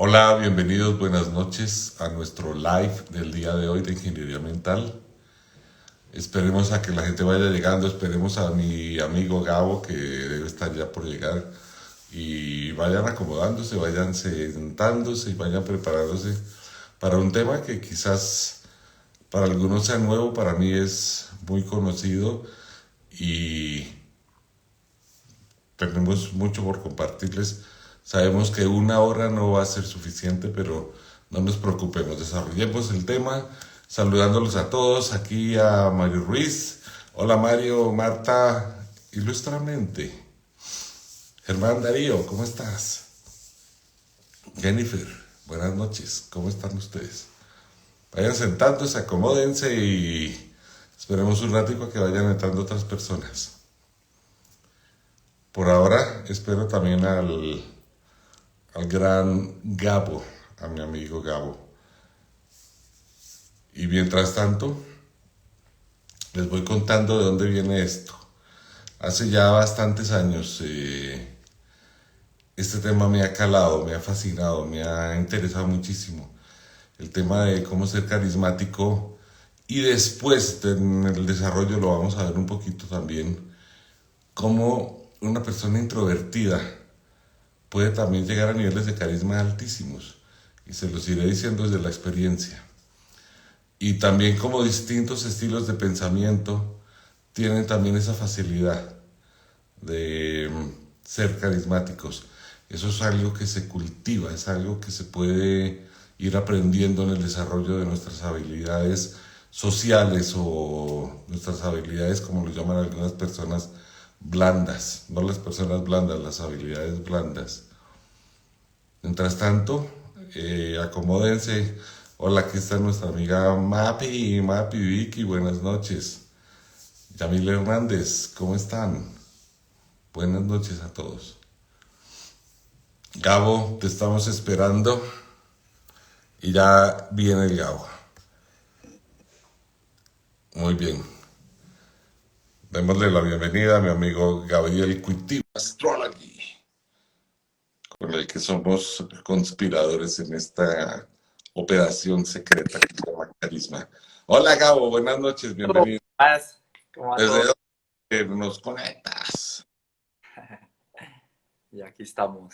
Hola, bienvenidos, buenas noches a nuestro live del día de hoy de Ingeniería Mental. Esperemos a que la gente vaya llegando, esperemos a mi amigo Gabo que debe estar ya por llegar y vayan acomodándose, vayan sentándose y vayan preparándose para un tema que quizás para algunos sea nuevo, para mí es muy conocido y tenemos mucho por compartirles. Sabemos que una hora no va a ser suficiente, pero no nos preocupemos, desarrollemos el tema, saludándolos a todos, aquí a Mario Ruiz. Hola Mario, Marta, ilustramente. Germán Darío, ¿cómo estás? Jennifer, buenas noches, ¿cómo están ustedes? Vayan sentándose, acomódense y esperemos un ratico a que vayan entrando otras personas. Por ahora espero también al gran Gabo, a mi amigo Gabo. Y mientras tanto, les voy contando de dónde viene esto. Hace ya bastantes años este tema me ha calado, me ha fascinado, me ha interesado muchísimo. El tema de cómo ser carismático y después en el desarrollo lo vamos a ver un poquito también, cómo una persona introvertida puede también llegar a niveles de carisma altísimos. Y se los iré diciendo desde la experiencia. Y también como distintos estilos de pensamiento tienen también esa facilidad de ser carismáticos. Eso es algo que se cultiva, es algo que se puede ir aprendiendo en el desarrollo de nuestras habilidades sociales o nuestras habilidades, como lo llaman algunas personas, blandas. No las personas blandas, las habilidades blandas. Mientras tanto, acomódense. Hola, aquí está nuestra amiga Mapi Vicky, buenas noches. Yamil Hernández, ¿cómo están? Buenas noches a todos. Gabo, te estamos esperando y ya viene el Gabo. Muy bien. Démosle la bienvenida a mi amigo Gabriel Cuitiba Astrology, con el que somos conspiradores en esta operación secreta que se llama Carisma. Hola Gabo, buenas noches, ¿Cómo bienvenido. vas? ¿Cómo va ¿Desde todo? dónde nos conectas? Y aquí estamos.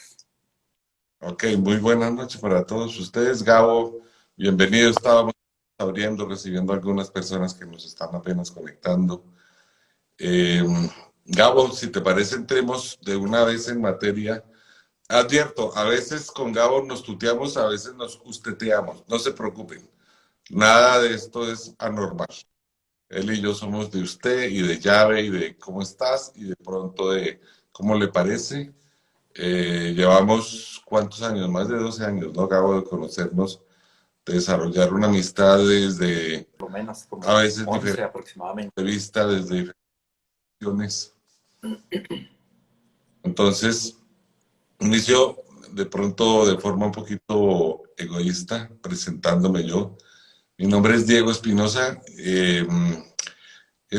Ok, muy buenas noches para todos ustedes. Gabo, bienvenido. Estábamos abriendo, recibiendo algunas personas que nos están apenas conectando. Eh, Gabo, si te parece, entremos de una vez en materia. Advierto, a veces con Gabo nos tuteamos, a veces nos usteteamos. No se preocupen, nada de esto es anormal. Él y yo somos de usted y de llave y de cómo estás y de pronto de cómo le parece. Llevamos, ¿cuántos años? Más de 12 años, ¿no, Gabo? De conocernos, de desarrollar una amistad desde, Por lo menos a como veces 11 diferentes aproximadamente. de vista, desde diferentes. Entonces, inicio de pronto de forma un poquito egoísta, presentándome yo. Mi nombre es Diego Espinosa. He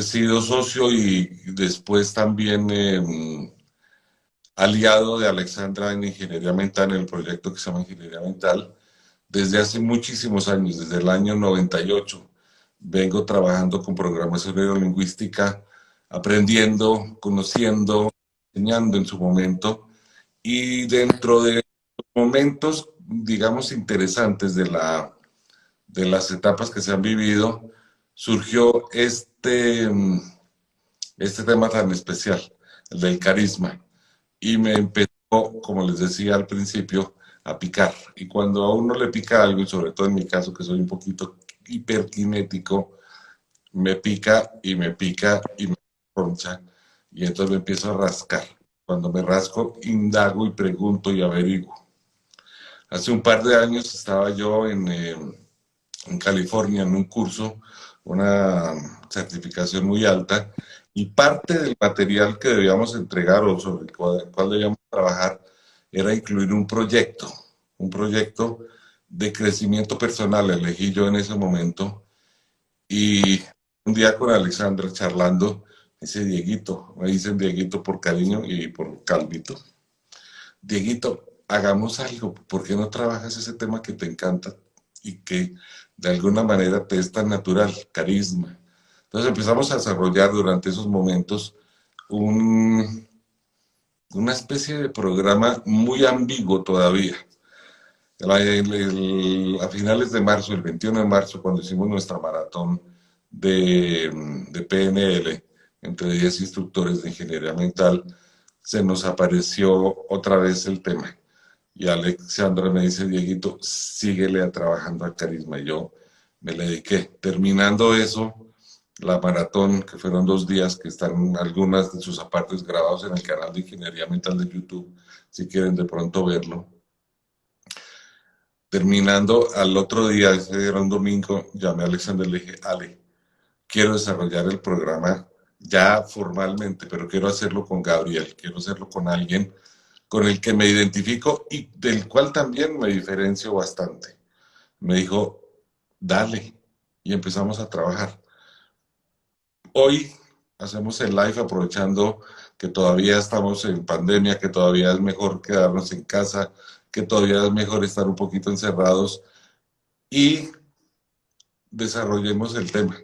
sido socio y después también aliado de Alexandra en Ingeniería Mental, en el proyecto que se llama Ingeniería Mental, desde hace muchísimos años, desde el año 98. Vengo trabajando con programación neurolingüística, aprendiendo, conociendo, enseñando en su momento, y dentro de momentos, digamos, interesantes de las etapas que se han vivido, surgió este tema tan especial, el del carisma, y me empezó, como les decía al principio, a picar. Y cuando a uno le pica algo, y sobre todo en mi caso, que soy un poquito hiperkinético, me pica y me pica y me roncha, y entonces me empiezo a rascar. Cuando me rasco, indago y pregunto y averiguo. Hace un par de años estaba yo en California en un curso, una certificación muy alta, y parte del material que debíamos entregar o sobre el cual debíamos trabajar era incluir un proyecto de crecimiento personal, elegí yo en ese momento, y un día con Alexandra charlando, dice Dieguito, me dicen Dieguito por cariño y por Calvito. Dieguito, hagamos algo, ¿por qué no trabajas ese tema que te encanta y que de alguna manera te es tan natural, carisma? Entonces empezamos a desarrollar durante esos momentos un, una especie de programa muy ambiguo todavía. A finales de marzo, el 21 de marzo, cuando hicimos nuestra maratón de PNL, entre 10 instructores de ingeniería mental, se nos apareció otra vez el tema. Y Alexandra me dice, Dieguito, síguele trabajando al carisma. Y yo me le dediqué. Terminando eso, la maratón, que fueron 2 días, que están algunas de sus apartes grabados en el canal de Ingeniería Mental de YouTube, si quieren de pronto verlo. Terminando al otro día, ese era un domingo, llamé a Alexandra y le dije, Ale, quiero desarrollar el programa ya formalmente, pero quiero hacerlo con Gabriel, quiero hacerlo con alguien con el que me identifico y del cual también me diferencio bastante. Me dijo, dale, y empezamos a trabajar. Hoy hacemos el live aprovechando que todavía estamos en pandemia, que todavía es mejor quedarnos en casa, que todavía es mejor estar un poquito encerrados y desarrollemos el tema.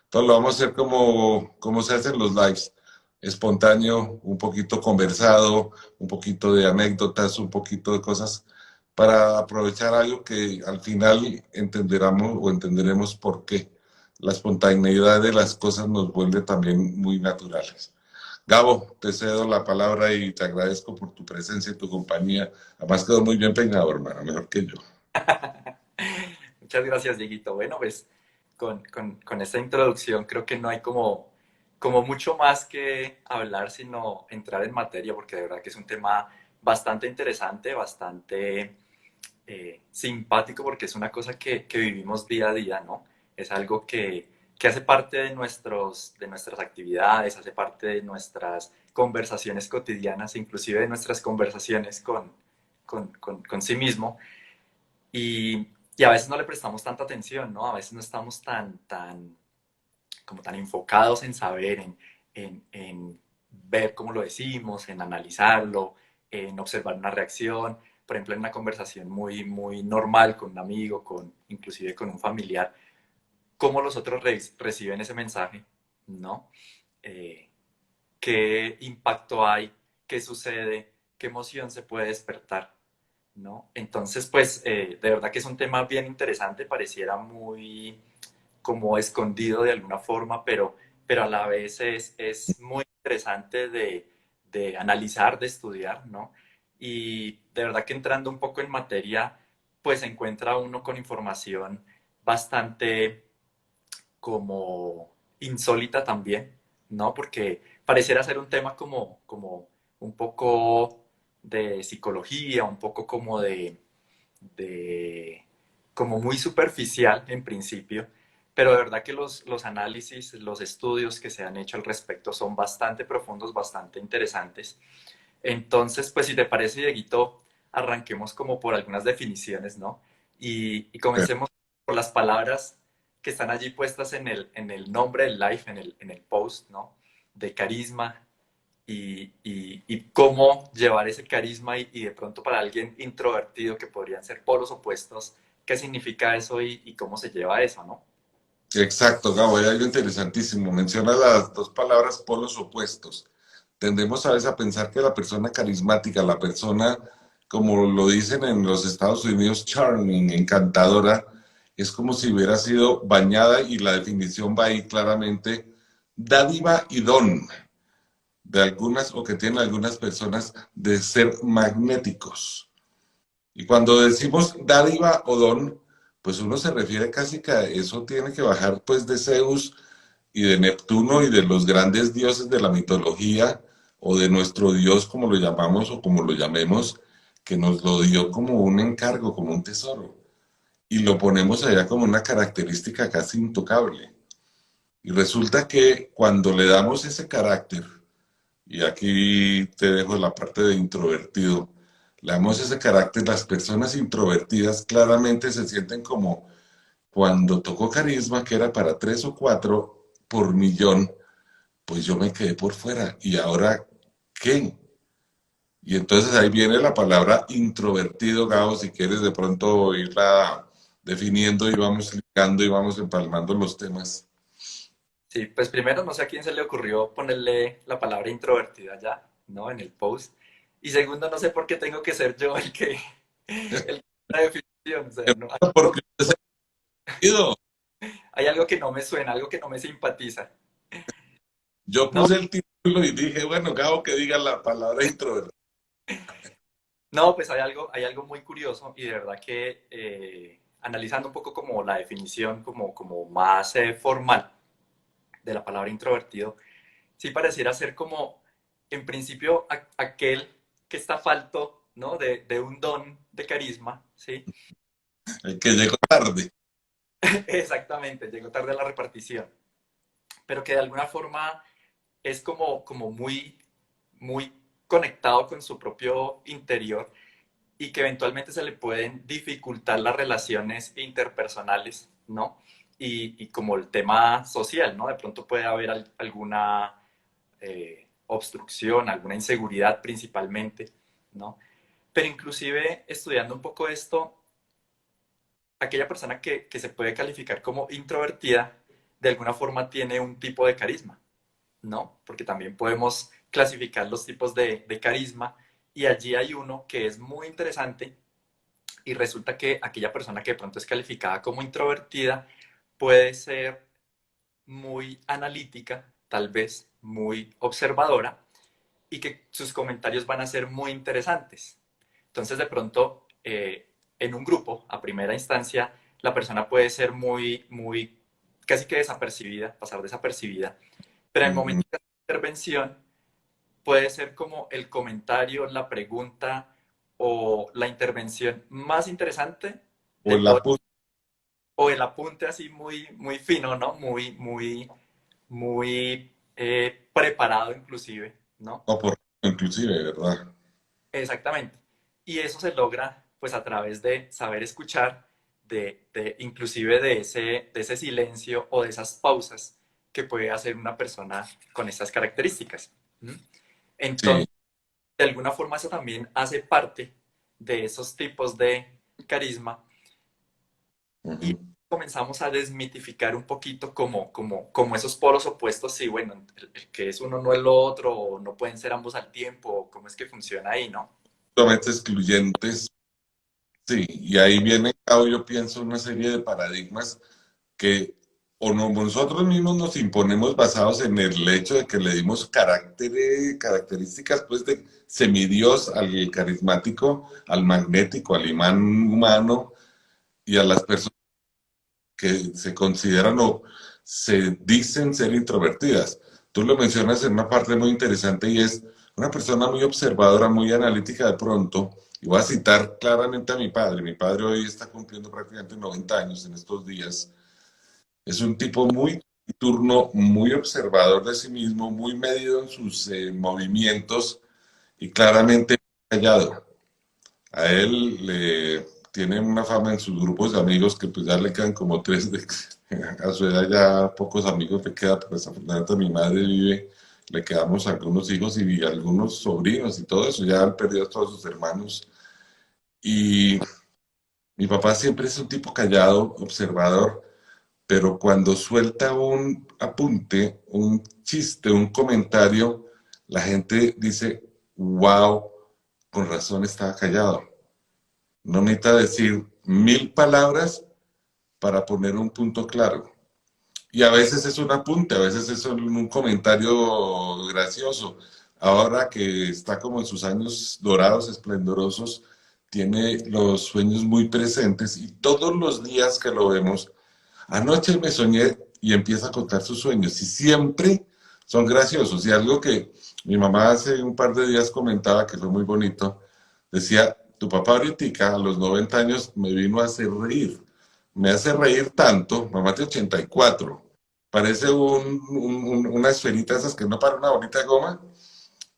Entonces lo vamos a hacer como se hacen los lives, espontáneo, un poquito conversado, un poquito de anécdotas, un poquito de cosas, para aprovechar algo que al final entenderemos o entenderemos por qué. La espontaneidad de las cosas nos vuelve también muy naturales. Gabo, te cedo la palabra y te agradezco por tu presencia y tu compañía. Además quedó muy bien peinado, hermano, mejor que yo. Muchas gracias, Dieguito. Bueno, pues con esta introducción creo que no hay como mucho más que hablar, sino entrar en materia, porque de verdad que es un tema bastante interesante, bastante simpático, porque es una cosa que vivimos día a día, ¿no? Es algo que hace parte de nuestras actividades, hace parte de nuestras conversaciones cotidianas, inclusive de nuestras conversaciones con sí mismo. Y a veces no le prestamos tanta atención, ¿no? A veces no estamos como tan enfocados en saber, en ver cómo lo decimos, en analizarlo, en observar una reacción. Por ejemplo, en una conversación muy normal con un amigo, inclusive con un familiar, cómo los otros reciben ese mensaje, ¿no? Eh, ¿Qué impacto hay? ¿Qué sucede? ¿Qué emoción se puede despertar? ¿No? Entonces, pues, de verdad que es un tema bien interesante, pareciera muy como escondido de alguna forma, pero a la vez es muy interesante de analizar, de estudiar, ¿no? Y de verdad que entrando un poco en materia, pues se encuentra uno con información bastante como insólita también, ¿no? Porque pareciera ser un tema como un poco de psicología, un poco como de como muy superficial en principio, pero de verdad que los análisis, los estudios que se han hecho al respecto son bastante profundos, bastante interesantes. Entonces, pues si te parece, Dieguito, arranquemos como por algunas definiciones, ¿no? Y comencemos por las palabras que están allí puestas en el nombre del live, en el post, ¿no? De carisma y cómo llevar ese carisma y de pronto para alguien introvertido que podrían ser polos opuestos, qué significa eso y cómo se lleva eso, ¿no? Exacto, Gabo, hay algo interesantísimo. Menciona las dos palabras polos opuestos. Tendemos a veces a pensar que la persona carismática, la persona, como lo dicen en los Estados Unidos, charming, encantadora, es como si hubiera sido bañada y la definición va ahí claramente, dádiva y don de algunas o que tienen algunas personas de ser magnéticos. Y cuando decimos dádiva o don, pues uno se refiere casi que a eso tiene que bajar pues de Zeus y de Neptuno y de los grandes dioses de la mitología o de nuestro Dios como lo llamamos o como lo llamemos, que nos lo dio como un encargo, como un tesoro. Y lo ponemos allá como una característica casi intocable. Y resulta que cuando le damos ese carácter, y aquí te dejo la parte de introvertido, le damos ese carácter, las personas introvertidas claramente se sienten como cuando tocó carisma, que era para 3 o 4 por millón, pues yo me quedé por fuera. ¿Y ahora qué? Y entonces ahí viene la palabra introvertido, Gabo, si quieres de pronto irla definiendo y vamos ligando y vamos empalmando los temas. Sí, pues primero no sé a quién se le ocurrió ponerle la palabra introvertida ya, ¿no? En el post. Y segundo, no sé por qué tengo que ser yo el que da la definición. O sea, no, Porque es sentido. hay algo que no me suena, algo que no me simpatiza. Yo No, puse el título y dije, bueno, Gabo, que diga la palabra introvertido. no, pues hay algo muy curioso y de verdad que analizando un poco como la definición como más formal de la palabra introvertido, sí pareciera ser como, en principio, aquel que está falto, ¿no? De un don de carisma, ¿sí? El que llegó tarde. Exactamente, llegó tarde a la repartición, pero que de alguna forma es como muy conectado con su propio interior y que eventualmente se le pueden dificultar las relaciones interpersonales, ¿no? Y como el tema social, ¿no? De pronto puede haber alguna obstrucción, alguna inseguridad principalmente, ¿no? Pero inclusive estudiando un poco esto, aquella persona que se puede calificar como introvertida, de alguna forma tiene un tipo de carisma, ¿no? Porque también podemos clasificar los tipos de carisma y allí hay uno que es muy interesante y resulta que aquella persona que de pronto es calificada como introvertida puede ser muy analítica, tal vez muy observadora, y que sus comentarios van a ser muy interesantes. Entonces, de pronto, en un grupo, a primera instancia, la persona puede ser casi que desapercibida, pasar desapercibida, pero en el Ujú. momento de la intervención puede ser como el comentario, la pregunta o la intervención más interesante O de la todo, o el apunte así muy fino, ¿no? Muy preparado inclusive, ¿no? o por inclusive, ¿verdad? Exactamente. Y eso se logra pues a través de saber escuchar, inclusive de ese silencio o de esas pausas que puede hacer una persona con estas características. ¿Mm? Sí. Entonces, de alguna forma eso también hace parte de esos tipos de carisma y Ujú. comenzamos a desmitificar un poquito como esos polos opuestos, sí, bueno, el que es uno no es lo otro, o no pueden ser ambos al tiempo, o cómo es que funciona ahí, ¿no? Totalmente excluyentes. Sí, y ahí viene, Gabo, yo pienso, una serie de paradigmas que o no, nosotros mismos nos imponemos basados en el hecho de que le dimos características pues de semidios al carismático, al magnético, al imán humano y a las personas que se consideran o se dicen ser introvertidas. Tú lo mencionas en una parte muy interesante y es una persona muy observadora, muy analítica de pronto, y voy a citar claramente a mi padre. Mi padre hoy está cumpliendo prácticamente 90 años en estos días. Es un tipo muy turno, muy observador de sí mismo, muy medido en sus movimientos y claramente callado. A él le tienen una fama en sus grupos de amigos que pues ya le quedan como tres, a su edad ya pocos amigos le quedan, pero desafortunadamente mi madre vive, le quedamos algunos hijos y algunos sobrinos y todo eso, ya han perdido a todos sus hermanos. Y mi papá siempre es un tipo callado, observador, pero cuando suelta un apunte, un chiste, un comentario, la gente dice, wow, con razón estaba callado. No necesita decir 1000 palabras para poner un punto claro. Y a veces es un apunte, a veces es un comentario gracioso. Ahora que está como en sus años dorados, esplendorosos, tiene los sueños muy presentes y todos los días que lo vemos, anoche me soñé y empieza a contar sus sueños y siempre son graciosos. Y algo que mi mamá hace un par de días comentaba que fue muy bonito, decía, tu papá ahorita a los 90 años me vino a hacer reír. Me hace reír tanto, mamá de 84, parece una esferita esas que no para una bonita de goma.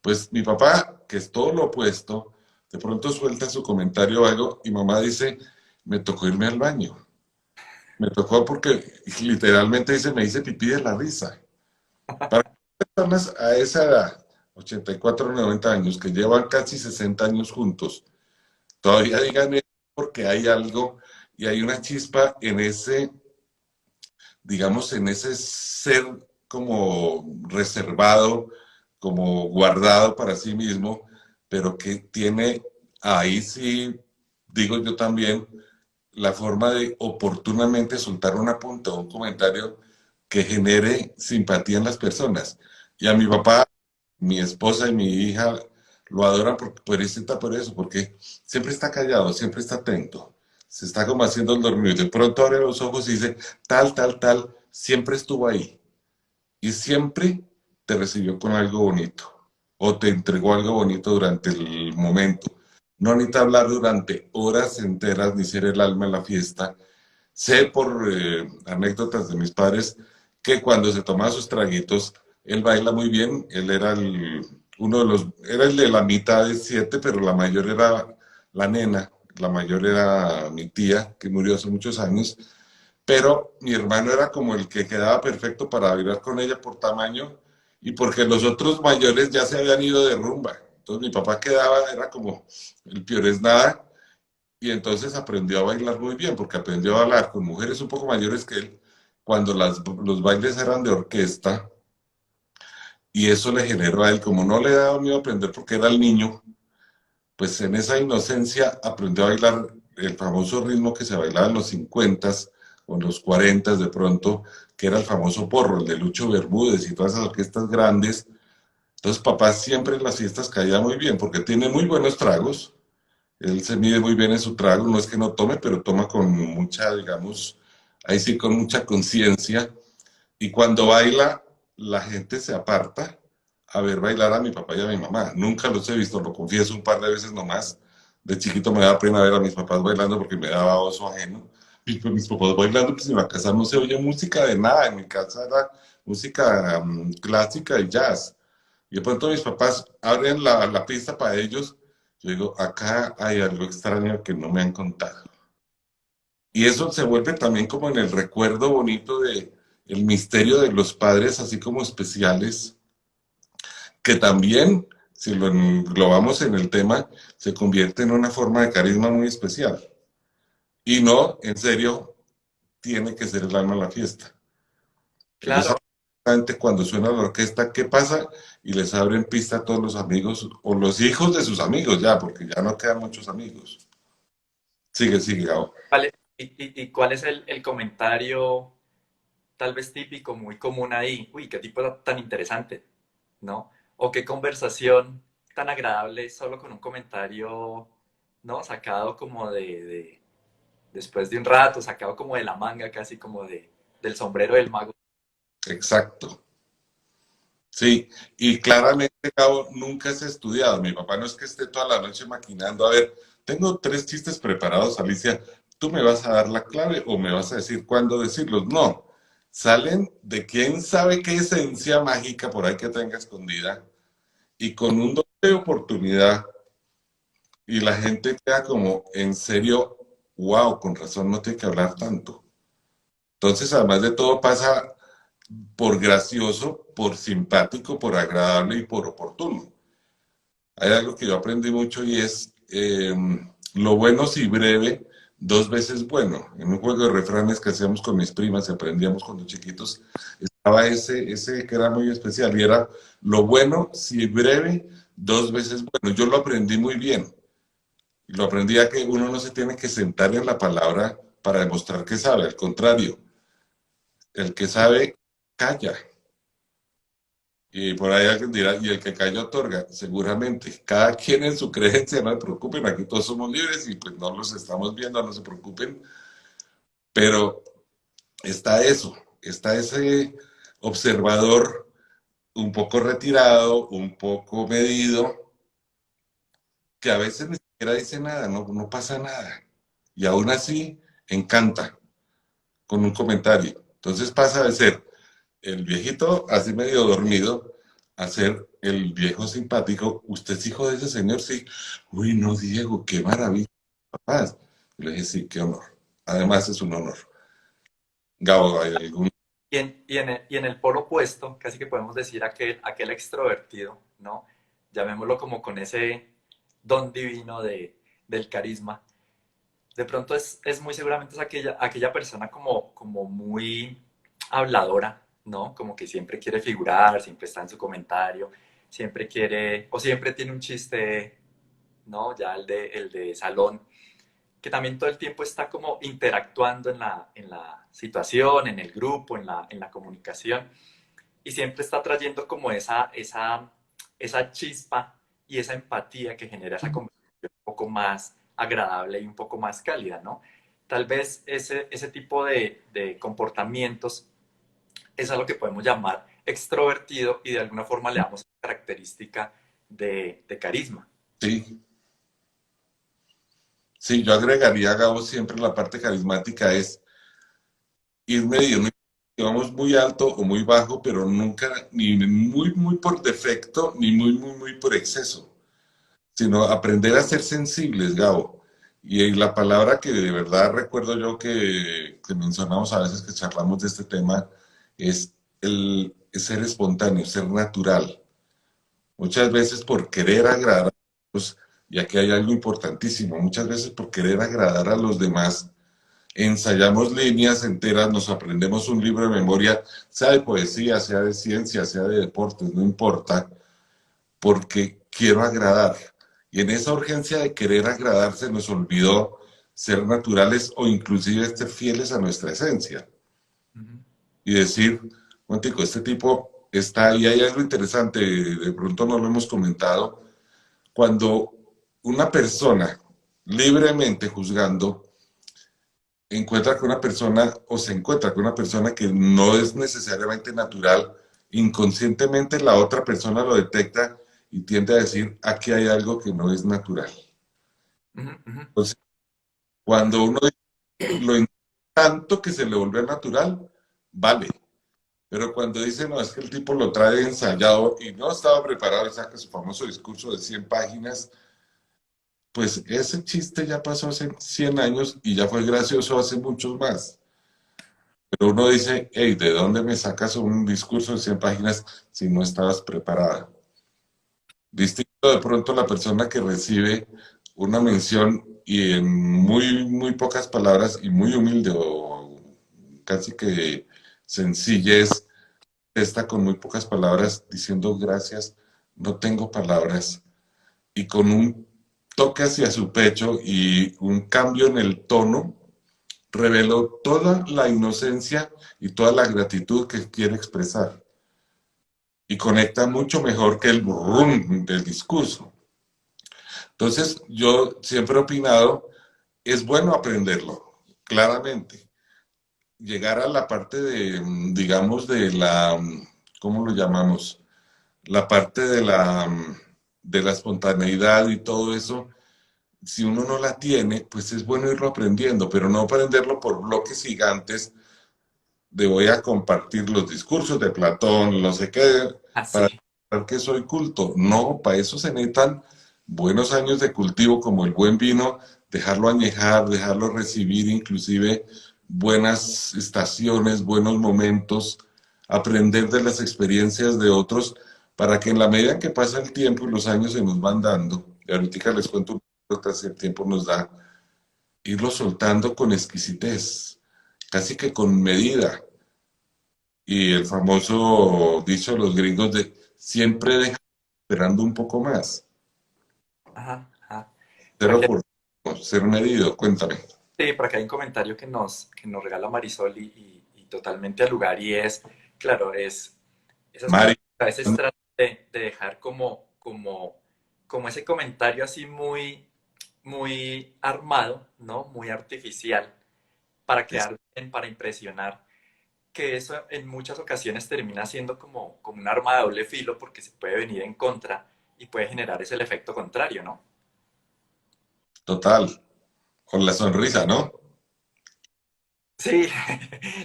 Pues mi papá, que es todo lo opuesto, de pronto suelta su comentario o algo y mamá dice, me tocó irme al baño. Me tocó porque literalmente dice, me hice pipí de la risa. Para personas a esa edad, 84, 90 años, que llevan casi 60 años juntos, todavía digan eso porque hay algo y hay una chispa en ese, digamos, en ese ser como reservado, como guardado para sí mismo, pero que tiene ahí sí, digo yo también, la forma de oportunamente soltar una punta o un comentario que genere simpatía en las personas. Y a mi papá, mi esposa y mi hija lo adoran por eso, porque siempre está callado, siempre está atento. Se está como haciendo el dormido. De pronto abre los ojos y dice, tal, tal, tal, siempre estuvo ahí. Y siempre te recibió con algo bonito. O te entregó algo bonito durante el momento. No necesita hablar durante horas enteras ni ser el alma en la fiesta. Sé por anécdotas de mis padres que cuando se tomaba sus traguitos, él baila muy bien. Él era uno de los, era el de la mitad de siete, pero la mayor era la nena. La mayor era mi tía, que murió hace muchos años. Pero mi hermano era como el que quedaba perfecto para bailar con ella por tamaño y porque los otros mayores ya se habían ido de rumba. Entonces mi papá quedaba, era como el peor es nada, y entonces aprendió a bailar muy bien, porque aprendió a bailar con mujeres un poco mayores que él, cuando los bailes eran de orquesta, y eso le generó a él, como no le daba miedo aprender porque era el niño, pues en esa inocencia aprendió a bailar el famoso ritmo que se bailaba en los 50 o en los 40 de pronto, que era el famoso porro, el de Lucho Bermúdez y todas esas orquestas grandes. Entonces papá siempre en las fiestas caía muy bien, porque tiene muy buenos tragos, él se mide muy bien en su trago, no es que no tome, pero toma con mucha, digamos, ahí sí con mucha conciencia. Y cuando baila, la gente se aparta a ver bailar a mi papá y a mi mamá. Nunca los he visto, lo confieso un par de veces nomás. De chiquito me daba pena ver a mis papás bailando porque me daba oso ajeno. Y pues mis papás bailando, pues en la casa no se oye música de nada. En mi casa era música clásica y jazz. Y de pronto mis papás abren la pista para ellos. Yo digo, acá hay algo extraño que no me han contado. Y eso se vuelve también como en el recuerdo bonito de el misterio de los padres, así como especiales, que también, si lo englobamos en el tema, se convierte en una forma de carisma muy especial. Y no, en serio, tiene que ser el alma de la fiesta. Ellos Claro, saben cuando suena la orquesta qué pasa y les abren pista a todos los amigos o los hijos de sus amigos ya, porque ya no quedan muchos amigos. Sigue, sigue, Gabo. ¿y cuál es el comentario tal vez típico, muy común ahí? Uy, qué tipo tan interesante, ¿no? O qué conversación tan agradable solo con un comentario, ¿no? Sacado como después de un rato, sacado como de la manga, casi como del sombrero del mago. Exacto. Sí, y claramente, Gabo, nunca se ha estudiado. Mi papá no es que esté toda la noche maquinando. A ver, tengo tres chistes preparados, Alicia. ¿Tú me vas a dar la clave o me vas a decir cuándo decirlos? No. Salen de quién sabe qué esencia mágica por ahí que tenga escondida y con un doble de oportunidad y la gente queda como, en serio, wow, con razón no tiene que hablar tanto. Entonces, además de todo, pasa por gracioso, por simpático, por agradable y por oportuno. Hay algo que yo aprendí mucho y es lo bueno si breve, dos veces bueno. En un juego de refranes que hacíamos con mis primas y aprendíamos cuando chiquitos, estaba ese que era muy especial y era lo bueno si breve, dos veces bueno. Yo lo aprendí muy bien. Lo aprendí a que uno no se tiene que sentar en la palabra para demostrar que sabe. Al contrario, el que sabe, calla. Y por ahí alguien dirá, y el que calla otorga, seguramente. Cada quien en su creencia, no se preocupen, aquí todos somos libres y pues no los estamos viendo, no se preocupen. Pero está eso, está ese observador un poco retirado, un poco medido, que a veces ni siquiera dice nada, no pasa nada. Y aún así encanta con un comentario. Entonces pasa de ser el viejito así medio dormido a ser el viejo simpático. ¿Usted es hijo de ese señor? Sí. Uy, no, Diego, qué maravilla, papás. Y le dije, sí, qué honor. Además es un honor. Gabo, ¿hay algún? Y en el polo opuesto, casi que podemos decir aquel extrovertido, ¿no? Llamémoslo como con ese don divino del carisma. De pronto es muy seguramente es aquella persona como muy habladora, ¿no? Como que siempre quiere figurar, siempre está en su comentario, siempre quiere, o siempre tiene un chiste, ¿no? Ya el de salón, que también todo el tiempo está como interactuando en la situación, en el grupo, en la comunicación, y siempre está trayendo como esa chispa y esa empatía que genera esa conversación un poco más agradable y un poco más cálida, ¿no? Tal vez ese tipo de comportamientos es a lo que podemos llamar extrovertido y de alguna forma le damos característica de carisma. Sí, sí, yo agregaría, Gabo, siempre la parte carismática es ir medio, no digamos muy alto o muy bajo, pero nunca ni muy, muy por defecto, ni muy, muy, muy por exceso, sino aprender a ser sensibles, Gabo. Y la palabra que de verdad recuerdo yo que mencionamos a veces que charlamos de este tema es es ser espontáneo, ser natural. Muchas veces por querer agradar a los, y aquí hay algo importantísimo, muchas veces por querer agradar a los demás, ensayamos líneas enteras, nos aprendemos un libro de memoria, sea de poesía, sea de ciencia, sea de deportes, no importa, porque quiero agradar. Y en esa urgencia de querer agradar se nos olvidó ser naturales o inclusive ser fieles a nuestra esencia. Ujú, Y decir, Montico, este tipo está ahí, hay algo interesante, de pronto no lo hemos comentado, cuando una persona libremente juzgando encuentra con una persona o se encuentra con una persona que no es necesariamente natural, inconscientemente la otra persona lo detecta y tiende a decir, aquí hay algo que no es natural. ujú, ujú. Entonces, cuando uno lo entiende tanto que se le vuelve natural, vale. Pero cuando dice, no, es que el tipo lo trae ensayado y no estaba preparado y saca su famoso discurso de 100 páginas, pues ese chiste ya pasó hace 100 años y ya fue gracioso hace muchos más. Pero uno dice, hey, ¿de dónde me sacas un discurso de 100 páginas si no estabas preparada? Distinto de pronto la persona que recibe una mención y en muy, muy pocas palabras y muy humilde o casi que sencillez, está con muy pocas palabras diciendo gracias, no tengo palabras, y con un toque hacia su pecho y un cambio en el tono, reveló toda la inocencia y toda la gratitud que quiere expresar. Y conecta mucho mejor que el brum del discurso. Entonces, yo siempre he opinado, es bueno aprenderlo, claramente. Llegar a la parte de, digamos, de la, ¿cómo lo llamamos? La parte de la espontaneidad y todo eso, si uno no la tiene, pues es bueno irlo aprendiendo, pero no aprenderlo por bloques gigantes de voy a compartir los discursos de Platón, no sé qué, para Así. demostrar que soy culto. No, para eso se necesitan buenos años de cultivo como el buen vino, dejarlo añejar, dejarlo recibir, inclusive buenas estaciones, buenos momentos, aprender de las experiencias de otros, para que en la medida en que pasa el tiempo y los años se nos van dando, y ahorita les cuento un poco si el tiempo nos da, irlo soltando con exquisitez, casi que con medida. Y el famoso dicho de los gringos de siempre deja esperando un poco más. Ajá, ajá. Por Ser aquí, oportuno, ser medido, cuéntame. sí, por acá hay un comentario que nos regala Marisol y totalmente al lugar y es, claro, esas cosas Mari, que a veces tratan de dejar como ese comentario así muy, muy armado, ¿no? Muy artificial para es quedar bien, para impresionar, que eso en muchas ocasiones termina siendo como un arma de doble filo porque se puede venir en contra y puede generar ese el efecto contrario, ¿no? total, con la sonrisa, ¿no? Sí,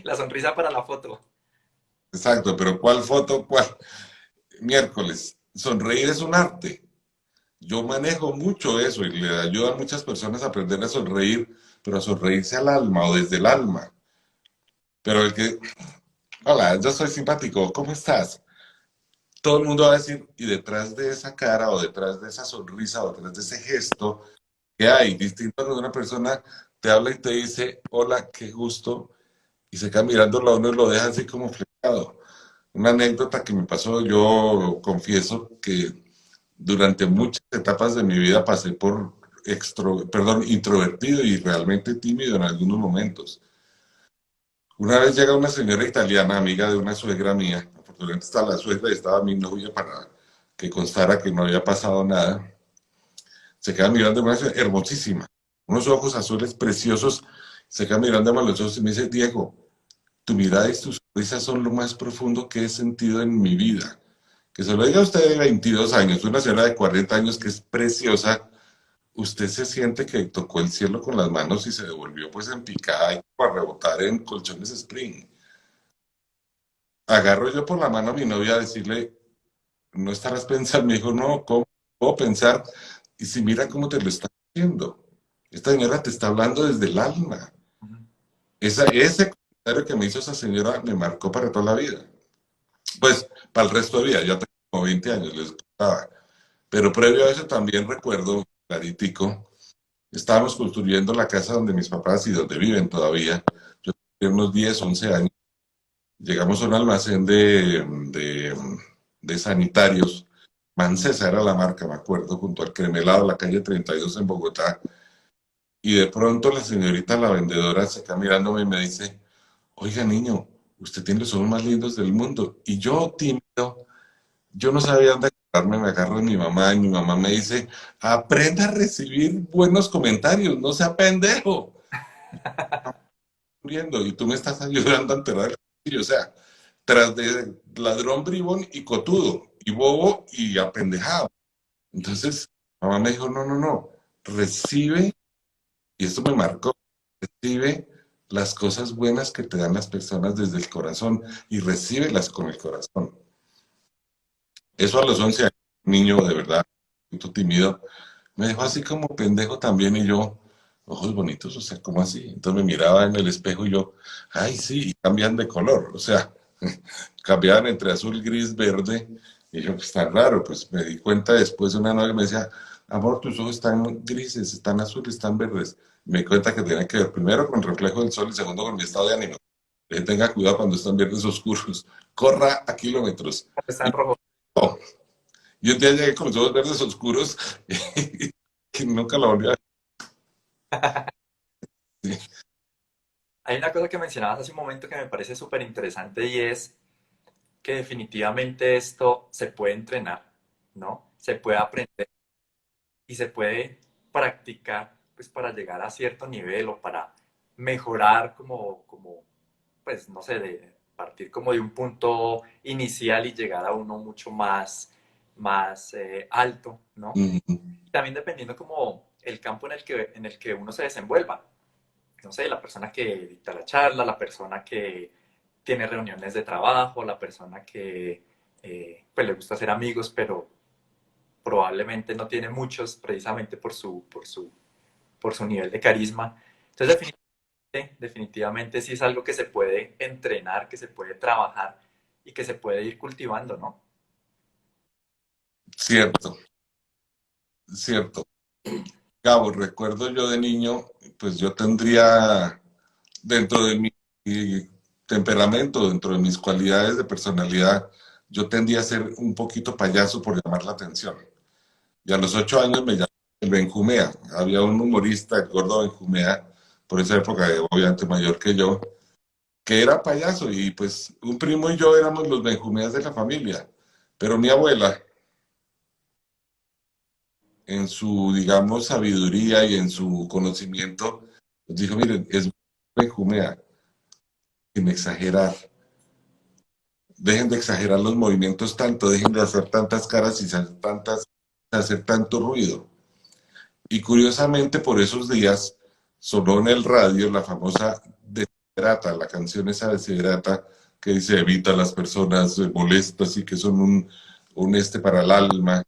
la sonrisa para la foto. Exacto, pero ¿cuál foto? ¿Cuál? Miércoles, sonreír es un arte. Yo manejo mucho eso y le ayuda a muchas personas a aprender a sonreír, pero a sonreírse al alma o desde el alma. Pero el que, hola, yo soy simpático, ¿cómo estás? todo el mundo va a decir, y detrás de esa cara o detrás de esa sonrisa o detrás de ese gesto, ¿qué hay? Distinto cuando una persona te habla y te dice, hola, qué gusto, y se queda mirándolo a uno y lo deja así como flecado. Una anécdota que me pasó, yo confieso que durante muchas etapas de mi vida pasé por introvertido y realmente tímido en algunos momentos. Una vez llega una señora italiana, amiga de una suegra mía, afortunadamente estaba la suegra y estaba mi novia para que constara que no había pasado nada. Se queda mirando, una señora hermosísima, unos ojos azules preciosos, se queda mirando a los ojos y me dice, Diego, tu mirada y tus sonrisas son lo más profundo que he sentido en mi vida. Que se lo diga a usted de 22 años, una señora de 40 años que es preciosa, usted se siente que tocó el cielo con las manos y se devolvió pues en picada y para rebotar en colchones Spring. Agarro yo por la mano a mi novia a decirle, no estarás pensando, me dijo, no, ¿cómo puedo pensar? Y si mira cómo te lo está haciendo. Esta señora te está hablando desde el alma. Ujú. Ese comentario que me hizo esa señora me marcó para toda la vida. Pues para el resto de vida, ya tengo como 20 años, les contaba. Pero previo a eso también recuerdo, claritico, estábamos construyendo la casa donde mis papás y donde viven todavía. Yo tenía unos 10, 11 años. Llegamos a un almacén de sanitarios. Mancesa era la marca, me acuerdo, junto al Cremelado, la calle 32 en Bogotá. Y de pronto la señorita, la vendedora, se queda mirándome y me dice, oiga niño, usted tiene los ojos más lindos del mundo. Y yo, tímido, yo no sabía dónde agarrarme, me agarro de mi mamá y mi mamá me dice, aprenda a recibir buenos comentarios, no sea pendejo. Viendo, y tú me estás ayudando a enterar el castillo, o sea, tras de ladrón, bribón y cotudo, y bobo y apendejado. Entonces, mamá me dijo, no, no, no, recibe, y esto me marcó, recibe las cosas buenas que te dan las personas desde el corazón y recíbelas con el corazón. Eso a los 11 años, niño de verdad, un poquito tímido, me dejó así como pendejo también y yo, ojos bonitos, o sea, ¿cómo así? Entonces me miraba en el espejo y yo, ay, sí, y cambian de color, o sea, cambiaban entre azul, gris, verde, y yo, pues tan raro, pues me di cuenta después de una novia que me decía, amor, tus ojos están grises, están azules, están verdes. Me di cuenta que tenía que ver primero con el reflejo del sol y segundo con mi estado de ánimo. Tenga cuidado cuando están verdes oscuros, corra a kilómetros. Está en rojo. Oh, y un día llegué con los ojos verdes oscuros que nunca la volví a ver. Hay una cosa que mencionabas hace un momento que me parece súper interesante y es que definitivamente esto se puede entrenar, ¿no? Se puede aprender y se puede practicar pues para llegar a cierto nivel o para mejorar como pues no sé, de partir como de un punto inicial y llegar a uno mucho más alto, ¿no? Mm, También dependiendo como el campo en el que uno se desenvuelva. No sé, la persona que dicta la charla, la persona que tiene reuniones de trabajo, la persona que pues le gusta hacer amigos, pero probablemente no tiene muchos precisamente por su nivel de carisma. Entonces, definitivamente sí es algo que se puede entrenar, que se puede trabajar y que se puede ir cultivando, ¿no? cierto, cierto. Gabo, recuerdo yo de niño, pues yo tendría dentro de mi temperamento, dentro de mis cualidades de personalidad, yo tendía a ser un poquito payaso por llamar la atención. Y a los 8 años me llamé el Benjumea. Había un humorista, el gordo Benjumea, por esa época, obviamente mayor que yo, que era payaso y pues un primo y yo éramos los Benjumeas de la familia. Pero mi abuela, en su, digamos, sabiduría y en su conocimiento, nos dijo, miren, es Benjumea, sin exagerar. Dejen de exagerar los movimientos tanto, dejen de hacer tantas caras y hacer tanto ruido. Y curiosamente por esos días sonó en el radio la famosa Desiderata, la canción esa Desiderata que dice evita a las personas molestas y que son un para el alma.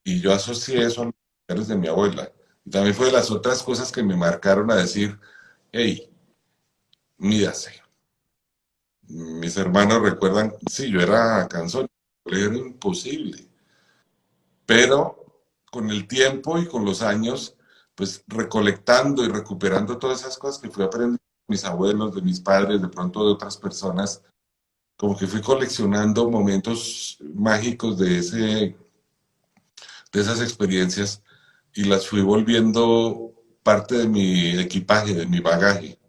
Y yo asocié eso a los comentarios de mi abuela. Y también fue de las otras cosas que me marcaron a decir, hey, mídase. Mis hermanos recuerdan, sí, yo era cansón, colegio era imposible. Pero con el tiempo y con los años, pues recolectando y recuperando todas esas cosas que fui aprendiendo de mis abuelos, de mis padres, de pronto de otras personas, como que fui coleccionando momentos mágicos de esas experiencias y las fui volviendo parte de mi equipaje, de mi bagaje.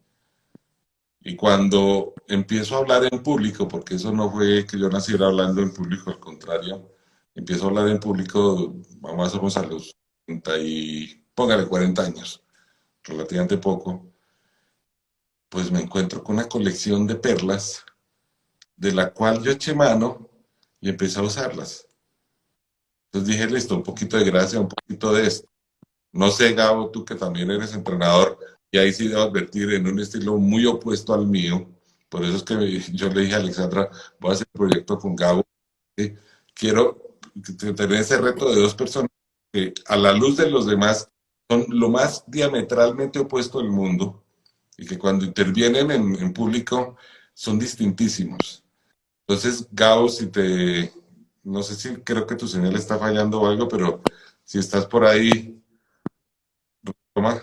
Y cuando empiezo a hablar en público, porque eso no fue que yo naciera hablando en público, al contrario, empiezo a hablar en público, más o menos a los 30 y, póngale 40 años, relativamente poco, pues me encuentro con una colección de perlas de la cual yo eché mano y empecé a usarlas. Entonces dije, listo, un poquito de gracia, un poquito de esto. No sé, Gabo, tú que también eres entrenador, y ahí sí debo advertir en un estilo muy opuesto al mío. Por eso es que yo le dije a Alexandra, voy a hacer el proyecto con Gabo. Quiero tener ese reto de dos personas que a la luz de los demás son lo más diametralmente opuesto del mundo y que cuando intervienen en público son distintísimos. Entonces, Gabo, si te, no sé si creo que tu señal está fallando o algo, pero si estás por ahí, toma.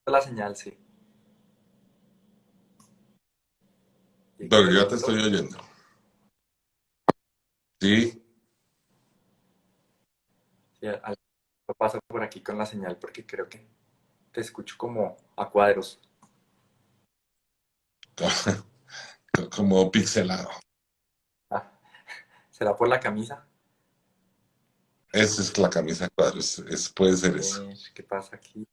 La señal, sí. Pero yo ya te Dieguito, estoy oyendo. Sí, sí, algo pasa por aquí con la señal porque creo que te escucho como a cuadros. como pixelado. Ah, ¿será por la camisa? Esa es la camisa de cuadros, puede A ser eso. ver, ¿qué pasa aquí?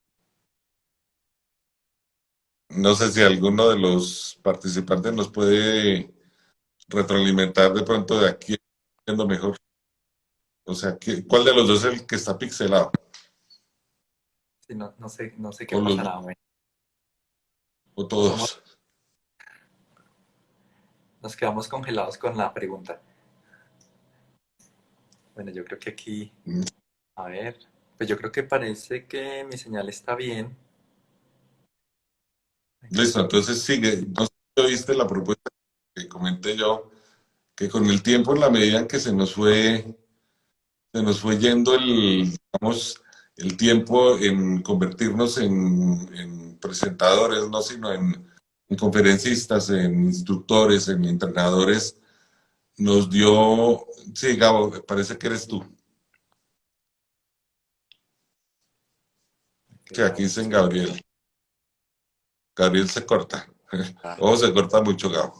No sé si alguno de los participantes nos puede retroalimentar de pronto de aquí viendo mejor. O sea, ¿cuál de los dos es el que está pixelado? Sí, no, no sé qué O, los, pasará. Bueno, o somos, todos. nos quedamos congelados con la pregunta. Bueno, yo creo que aquí, a ver, pues yo creo que parece que mi señal está bien. Listo, entonces sigue. No sé si oíste la propuesta que comenté yo, que con el tiempo, en la medida en que se nos fue yendo digamos, el tiempo en convertirnos en presentadores, no sino en conferencistas, en instructores, en entrenadores, nos dio, sí, Gabo, parece que eres tú, Ok, que a aquí ver, dicen Gabriel. Gabriel se corta. ah, O se corta mucho, Gabo.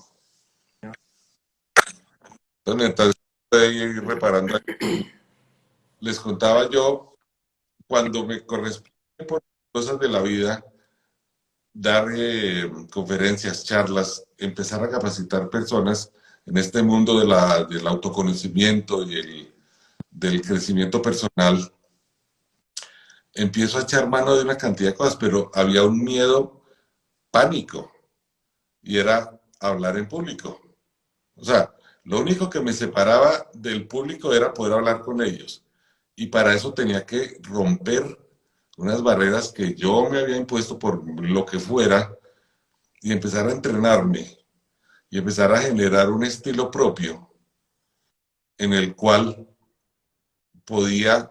Entonces, estoy reparando. Les contaba yo, cuando me corresponde por cosas de la vida, dar conferencias, charlas, empezar a capacitar personas en este mundo del autoconocimiento y del crecimiento personal, empiezo a echar mano de una cantidad de cosas, pero había un miedo pánico y era hablar en público. O sea, lo único que me separaba del público era poder hablar con ellos. Y para eso tenía que romper unas barreras que yo me había impuesto por lo que fuera y empezar a entrenarme y empezar a generar un estilo propio en el cual podía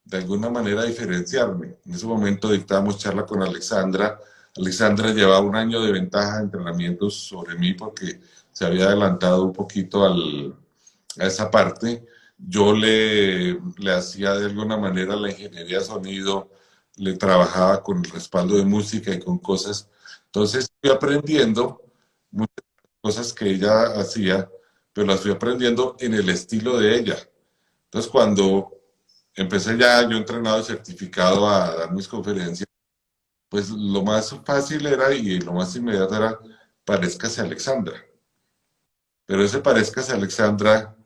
de alguna manera diferenciarme. En ese momento dictábamos charla con Alexandra. Alexandra llevaba un año de ventaja de entrenamientos sobre mí porque se había adelantado un poquito a esa parte. Yo le hacía de alguna manera la ingeniería de sonido, le trabajaba con el respaldo de música y con cosas. Entonces fui aprendiendo muchas cosas que ella hacía, pero las fui aprendiendo en el estilo de ella. Entonces cuando empecé ya yo entrenado y certificado a dar mis conferencias, pues lo más fácil era y lo más inmediato era parezcase a Alexandra. Pero ese parezcase a Alexandra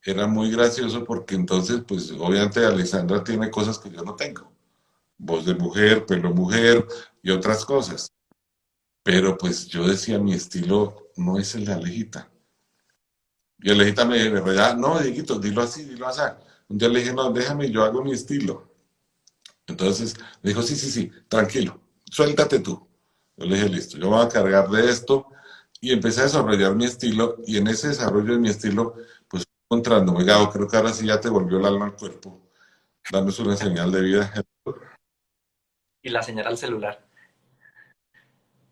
era muy gracioso porque entonces, pues obviamente Alexandra tiene cosas que yo no tengo. Voz de mujer, pelo mujer y otras cosas. Pero pues yo decía, mi estilo no es el de Alejita. Y Alejita me reía, no, Dieguito, dilo así, dilo así. Un día le dije, no, déjame, yo hago mi estilo. Entonces me dijo, sí, sí, sí, tranquilo, suéltate tú. Yo le dije, listo, yo me voy a cargar de esto. y empecé a desarrollar mi estilo y en ese desarrollo de mi estilo, pues encontrándome, Gabo, creo que ahora sí ya te volvió el alma al cuerpo, danos una señal de vida. Y la señal al celular.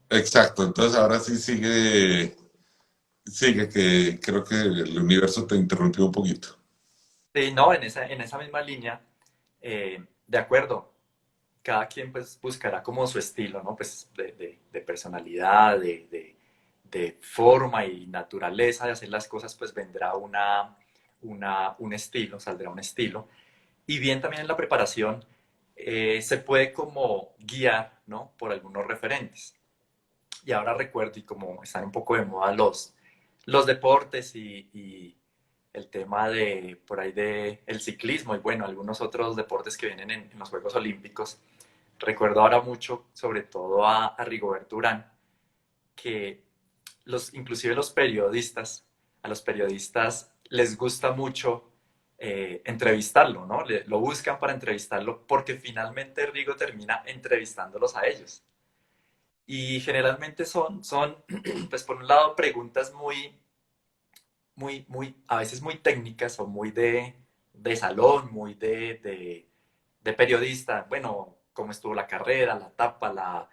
Exacto, entonces ahora sí sigue que creo que el universo te interrumpió un poquito. Sí, no, en esa misma línea, de acuerdo, cada quien pues buscará como su estilo, ¿no? Pues de personalidad, de forma y naturaleza de hacer las cosas, pues vendrá un estilo, saldrá un estilo. Y bien también en la preparación se puede como guiar, ¿no? Por algunos referentes. Y ahora recuerdo, y como están un poco de moda los deportes y el tema de por ahí de el ciclismo y bueno, algunos otros deportes que vienen en los Juegos Olímpicos. Recuerdo ahora mucho, sobre todo a Rigoberto Urán, que inclusive a los periodistas les gusta mucho entrevistarlo, ¿no? Lo buscan para entrevistarlo porque finalmente Rigo termina entrevistándolos a ellos. Y generalmente son pues por un lado, preguntas a veces muy técnicas o muy de salón, muy de periodista. Bueno, cómo estuvo la carrera, la etapa,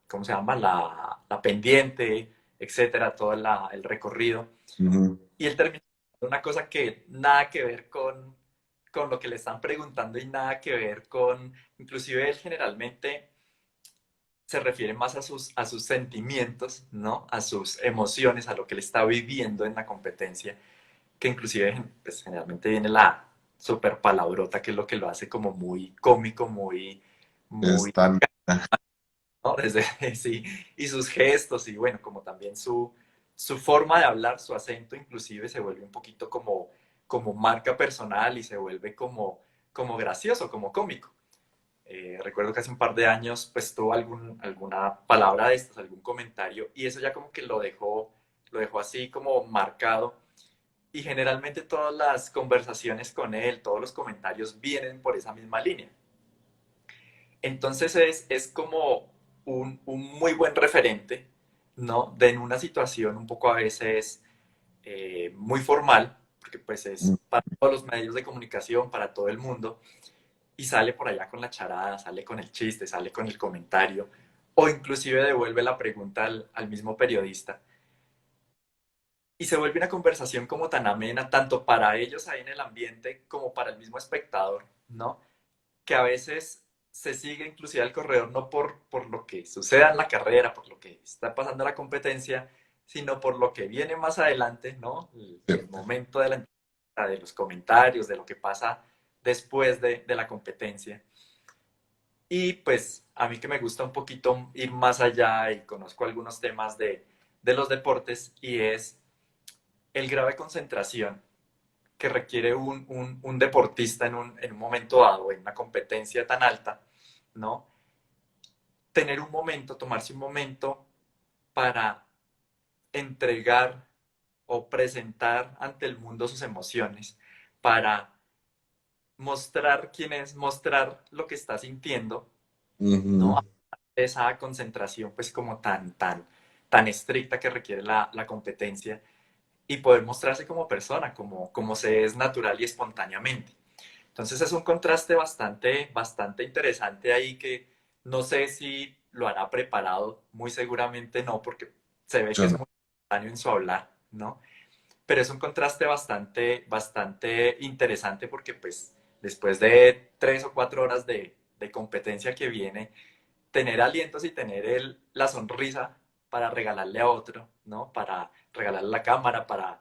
¿cómo se llama? La pendiente, etcétera, todo el recorrido. Ujú. Y él termina con una cosa que nada que ver con lo que le están preguntando y nada que ver inclusive él generalmente se refiere más a sus sentimientos, ¿no? A sus emociones, a lo que él está viviendo en la competencia, que inclusive pues, generalmente viene la super palabrota, que es lo que lo hace como muy cómico, muy, Están, ¿no? Desde, sí, y sus gestos, y bueno, como también su forma de hablar, su acento inclusive se vuelve un poquito como marca personal y se vuelve como gracioso, como cómico. Recuerdo que hace un par de años pues tuvo alguna palabra de estas, algún comentario, y eso ya como que lo dejó así como marcado. Y generalmente todas las conversaciones con él, todos los comentarios vienen por esa misma línea. Entonces es como un muy buen referente, ¿no? De en una situación un poco a veces muy formal, porque pues es para todos los medios de comunicación, para todo el mundo, y sale por allá con la charada, sale con el chiste, sale con el comentario, o inclusive devuelve la pregunta al mismo periodista. Y se vuelve una conversación como tan amena, tanto para ellos ahí en el ambiente como para el mismo espectador, ¿no? Que a veces se sigue inclusive al corredor no por lo que suceda en la carrera, por lo que está pasando en la competencia, sino por lo que viene más adelante, ¿no? El momento de la entrevista, de los comentarios, de lo que pasa después de la competencia. Y pues a mí que me gusta un poquito ir más allá y conozco algunos temas de los deportes y es el grado de concentración que requiere un deportista en un momento dado, en una competencia tan alta, ¿no? Tener un momento, tomarse un momento para entregar o presentar ante el mundo sus emociones, para mostrar quién es, mostrar lo que está sintiendo, ¿no? ujú. Esa concentración pues como tan estricta que requiere la competencia y poder mostrarse como persona, como se es natural y espontáneamente. Entonces es un contraste bastante interesante ahí que no sé si lo hará preparado, muy seguramente no, porque se ve que Yo es no. muy espontáneo en su hablar, ¿no? Pero es un contraste bastante interesante porque pues después de 3 o 4 horas de competencia que viene, tener alientos y tener la sonrisa para regalarle a otro, ¿no? Para regalarle la cámara, para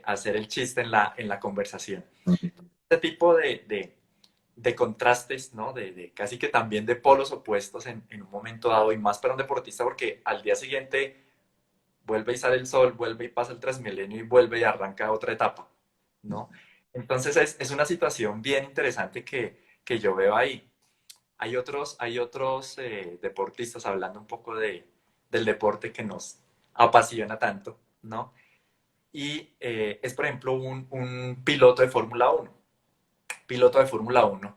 hacer el chiste en la conversación. Este tipo de contrastes, ¿no? De casi que también de polos opuestos en un momento dado y más para un deportista porque al día siguiente vuelve y sale el sol, vuelve y pasa el Transmilenio y vuelve y arranca otra etapa, ¿no? Entonces es una situación bien interesante que yo veo ahí. Hay otros deportistas hablando un poco del deporte que nos apasiona tanto, ¿no? Y es, por ejemplo, un piloto de Fórmula Uno. Piloto de Fórmula Uno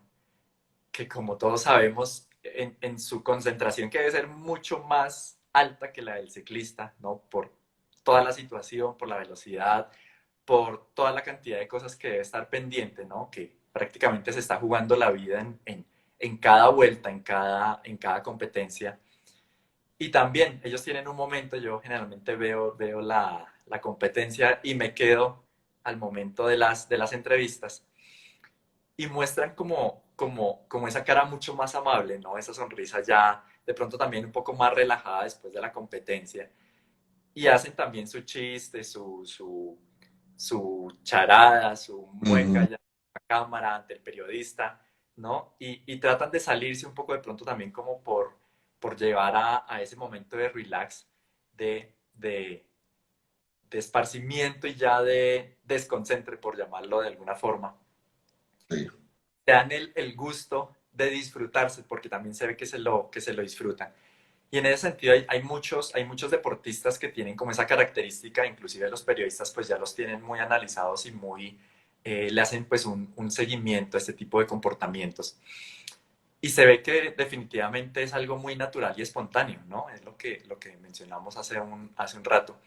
que como todos sabemos, en su concentración que debe ser mucho más alta que la del ciclista, ¿no? Por toda la situación, por la velocidad, por toda la cantidad de cosas que debe estar pendiente, ¿no? Que prácticamente se está jugando la vida en cada vuelta, en cada competencia. Y también ellos tienen un momento, yo generalmente veo la competencia y me quedo al momento de las entrevistas y muestran como esa cara mucho más amable, ¿no? Esa sonrisa ya de pronto también un poco más relajada después de la competencia. Y hacen también su chiste, su charada, su mueca Ujú. ya en la cámara ante el periodista, ¿no? Y tratan de salirse un poco de pronto también como por llevar a ese momento de relax, de, de, de esparcimiento y ya de desconcentre, por llamarlo de alguna forma. Sí, Te dan el gusto de disfrutarse, porque también se ve que se lo disfrutan. Y en ese sentido hay muchos deportistas que tienen como esa característica, inclusive los periodistas pues ya los tienen muy analizados y muy, le hacen pues un seguimiento a este tipo de comportamientos. Y se ve que definitivamente es algo muy natural y espontáneo, ¿no? Es lo que mencionamos hace un rato.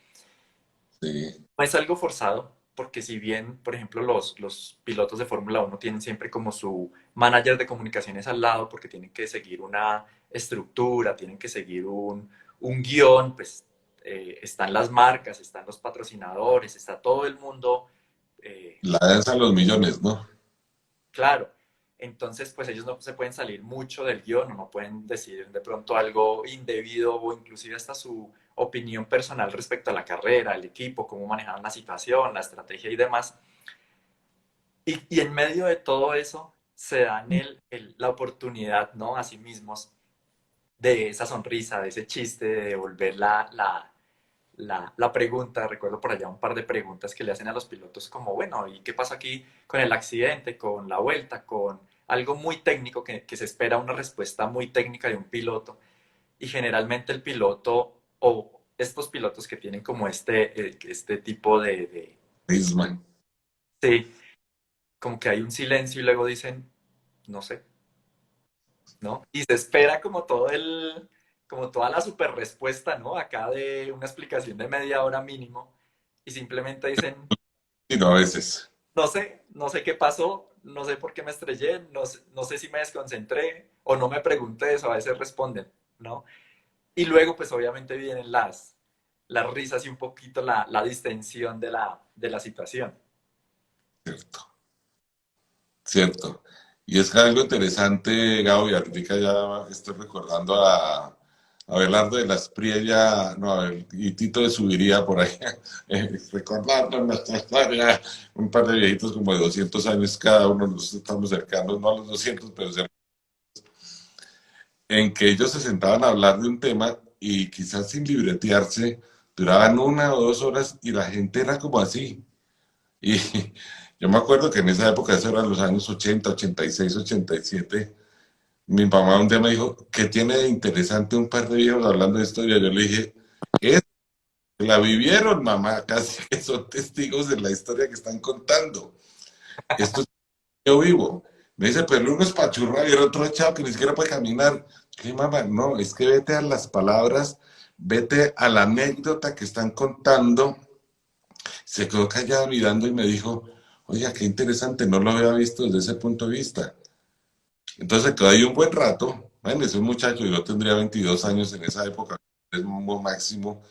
sí, No es algo forzado, porque si bien, por ejemplo, los pilotos de Fórmula Uno tienen siempre como su manager de comunicaciones al lado, porque tienen que seguir una estructura, tienen que seguir un guión, pues están las marcas, están los patrocinadores, está todo el mundo la danza a los millones, ¿no? claro. Entonces, pues ellos no se pueden salir mucho del guión o no pueden decir de pronto algo indebido o inclusive hasta su opinión personal respecto a la carrera, el equipo, cómo manejaron la situación, la estrategia y demás. Y en medio de todo eso se dan la oportunidad, ¿no? A sí mismos de esa sonrisa, de ese chiste, de devolver la pregunta. Recuerdo por allá un par de preguntas que le hacen a los pilotos como, bueno, ¿y qué pasa aquí con el accidente, con la vuelta, con algo muy técnico que se espera una respuesta muy técnica de un piloto? Y generalmente el piloto o estos pilotos que tienen como este tipo Isman. sí, como que hay un silencio y luego dicen, no sé, ¿no? Y se espera como como toda la super respuesta, ¿no? Acá de una explicación de media hora mínimo y simplemente dicen, Y no, a veces. no sé qué pasó, no sé por qué me estrellé, no sé si me desconcentré o no me pregunté eso, a veces responden, ¿no? Y luego pues obviamente vienen las risas y un poquito la distensión de de la situación. Cierto, cierto. Y es que algo interesante, Gabo, y ahorita ya estoy recordando a Abelardo de la Espriella, no, a ver, y Tito de Subiría por ahí, recordando nuestra historia, un par de viejitos como de 200 años cada uno, nosotros estamos cercanos, no a los 200, pero cercanos, en que ellos se sentaban a hablar de un tema y quizás sin libretearse, duraban 1 o 2 horas y la gente era como así. Y yo me acuerdo que en esa época, eso eran los años 80, 86, 87, mi mamá un día me dijo, ¿qué tiene de interesante un par de viejos hablando de historia? Yo le dije, es que la vivieron, mamá, casi que son testigos de la historia que están contando. Esto es yo vivo. Me dice, pero uno es pachurra y el otro es chavo que ni siquiera puede caminar. ¿Qué mamá? No, es que vete a las palabras, vete a la anécdota que están contando. Se quedó callado mirando y me dijo, oiga, qué interesante, no lo había visto desde ese punto de vista. Entonces quedó ahí un buen rato. Bueno, es un muchacho, yo tendría 22 años en esa época, es un máximo,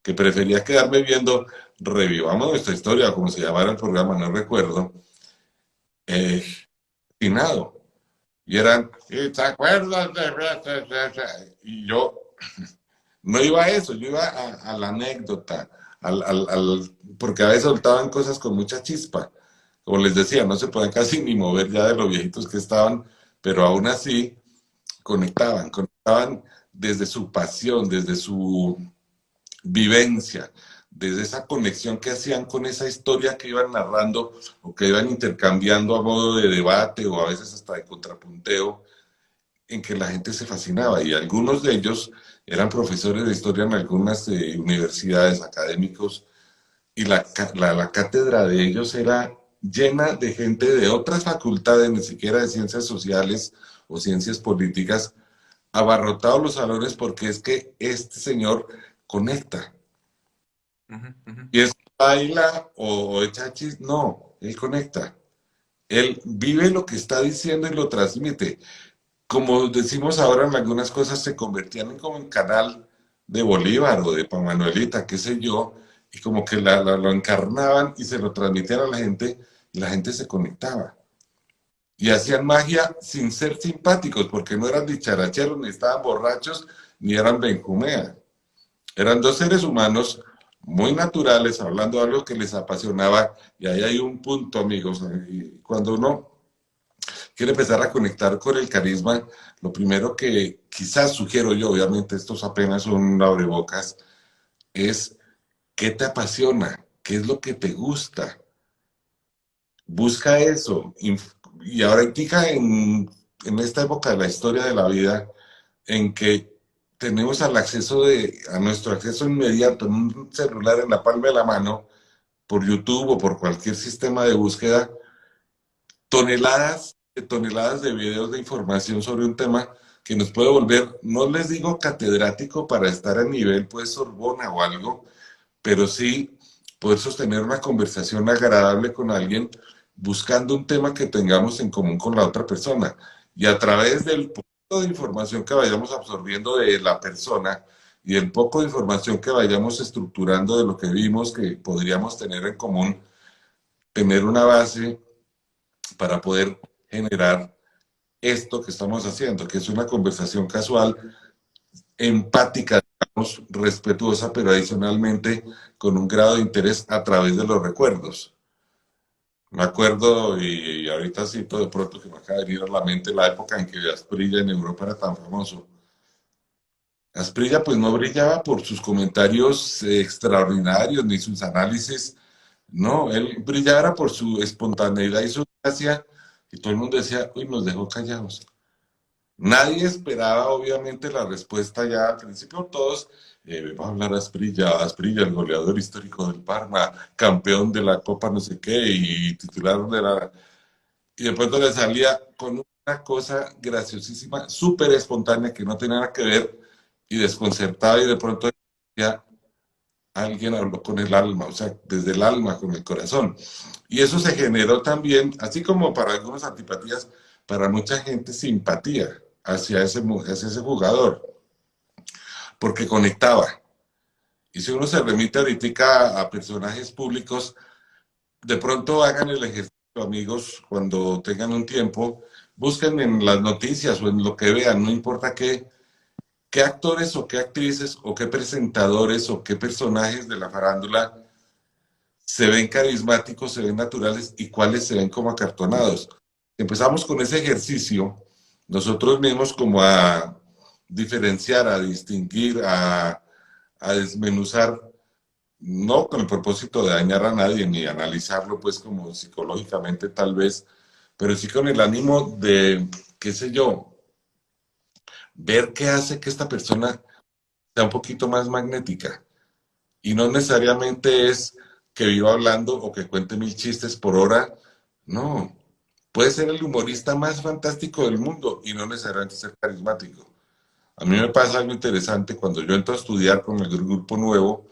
que prefería quedarme viendo, revivamos nuestra historia, como se llamara el programa, no recuerdo, eh, finado. Y eran, ¿y te acuerdas de...? Y yo no iba a eso, yo iba a la anécdota, porque a veces soltaban cosas con mucha chispa. Como les decía, no se podían casi ni mover ya de lo viejitos que estaban, pero aún así conectaban desde su pasión, desde su vivencia, desde esa conexión que hacían con esa historia que iban narrando o que iban intercambiando a modo de debate o a veces hasta de contrapunteo, en que la gente se fascinaba y algunos de ellos eran profesores de historia en algunas universidades académicos y la cátedra de ellos era llena de gente de otras facultades, ni siquiera de ciencias sociales o ciencias políticas, abarrotados los salones porque es que este señor conecta. Ujú, ujú. Y es que baila o echa chis, no, él conecta. Él vive lo que está diciendo y lo transmite. Como decimos ahora, en algunas cosas se convertían en como en canal de Bolívar o de Manuelita, qué sé yo, y como que lo encarnaban y se lo transmitían a la gente y la gente se conectaba. Y hacían magia sin ser simpáticos, porque no eran dicharacheros, ni estaban borrachos, ni eran benjumea. Eran dos seres humanos muy naturales, hablando de algo que les apasionaba, y ahí hay un punto, amigos. Y cuando uno quiere empezar a conectar con el carisma, lo primero que quizás sugiero yo, obviamente estos apenas son un abrebocas, es qué te apasiona, qué es lo que te gusta. Busca eso. Y ahora indica en esta época de la historia de la vida en que tenemos a nuestro acceso inmediato en un celular en la palma de la mano, por YouTube o por cualquier sistema de búsqueda, toneladas de videos de información sobre un tema que nos puede volver, no les digo catedrático para estar a nivel pues Sorbona o algo, pero sí poder sostener una conversación agradable con alguien buscando un tema que tengamos en común con la otra persona. Y a través del poco de información que vayamos absorbiendo de la persona y el poco de información que vayamos estructurando de lo que vimos que podríamos tener en común, tener una base para poder generar esto que estamos haciendo, que es una conversación casual, empática, digamos, respetuosa, pero adicionalmente con un grado de interés a través de los recuerdos. Me acuerdo, y ahorita siento de pronto que me acaba de venir a la mente la época en que Asprilla en Europa era tan famoso. Asprilla pues no brillaba por sus comentarios extraordinarios ni sus análisis, no, él brillaba por su espontaneidad y su gracia, y todo el mundo decía, uy, nos dejó callados. Nadie esperaba, obviamente, la respuesta ya al principio. Todos, va a hablar Asprilla, el goleador histórico del Parma, campeón de la Copa no sé qué y titular de la... Y de pronto le salía con una cosa graciosísima, súper espontánea, que no tenía nada que ver y desconcertada y de pronto ya alguien habló con el alma, o sea, desde el alma, con el corazón. Y eso se generó también, así como para algunas antipatías, para mucha gente simpatía hacia ese jugador, porque conectaba. Y si uno se remite ahorita a personajes públicos, de pronto hagan el ejercicio, amigos, cuando tengan un tiempo, busquen en las noticias o en lo que vean, no importa qué actores o qué actrices o qué presentadores o qué personajes de la farándula se ven carismáticos, se ven naturales y cuáles se ven como acartonados. Empezamos con ese ejercicio, nosotros mismos como a diferenciar, a distinguir, a desmenuzar, no con el propósito de dañar a nadie ni analizarlo pues como psicológicamente tal vez, pero sí con el ánimo de, qué sé yo, ver qué hace que esta persona sea un poquito más magnética. Y no necesariamente es que viva hablando o que cuente 1000 chistes por hora. No. Puede ser el humorista más fantástico del mundo y no necesariamente ser carismático. A mí me pasa algo interesante cuando yo entro a estudiar con el grupo nuevo,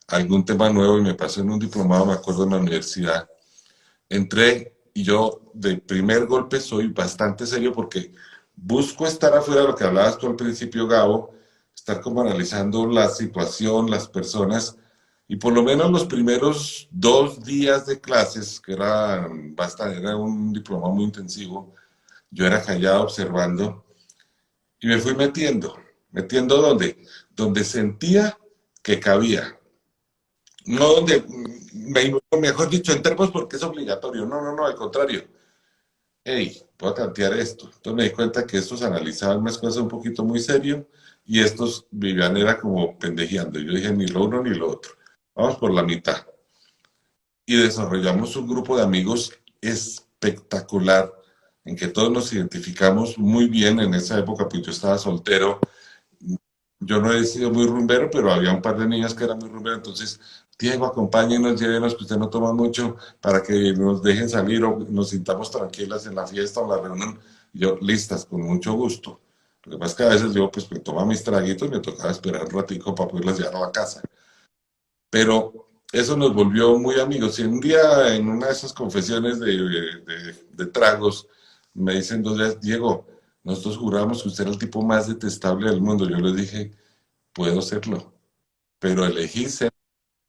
algún tema nuevo y me pasó en un diplomado, me acuerdo en la universidad. Entré y yo de primer golpe soy bastante serio porque busco estar afuera de lo que hablabas tú al principio, Gabo, estar como analizando la situación, las personas, y por lo menos los primeros 2 días de clases, que era un diploma muy intensivo, yo era callado observando y me fui metiendo donde sentía que cabía, no donde, mejor dicho, en términos porque es obligatorio, no, al contrario. Hey, voy a tantear esto. Entonces me di cuenta que estos analizaban más cosas un poquito muy serio y estos vivían era como pendejeando. Yo dije, ni lo uno ni lo otro. Vamos por la mitad. Y desarrollamos un grupo de amigos espectacular en que todos nos identificamos muy bien en esa época, pues yo estaba soltero. Yo no he sido muy rumbero, pero había un par de niñas que eran muy rumberas. Entonces, Diego, acompáñenos, llévenos, que usted no toma mucho, para que nos dejen salir o nos sintamos tranquilas en la fiesta o en la reunión. Y yo, listas, con mucho gusto. Lo que pasa es que a veces yo pues me tomaba mis traguitos y me tocaba esperar un ratico para poderlas llevar a la casa. Pero eso nos volvió muy amigos. Y un día en una de esas confesiones de tragos me dicen dos días, Diego, nosotros juramos que usted era el tipo más detestable del mundo. Yo les dije, puedo serlo, pero elegí ser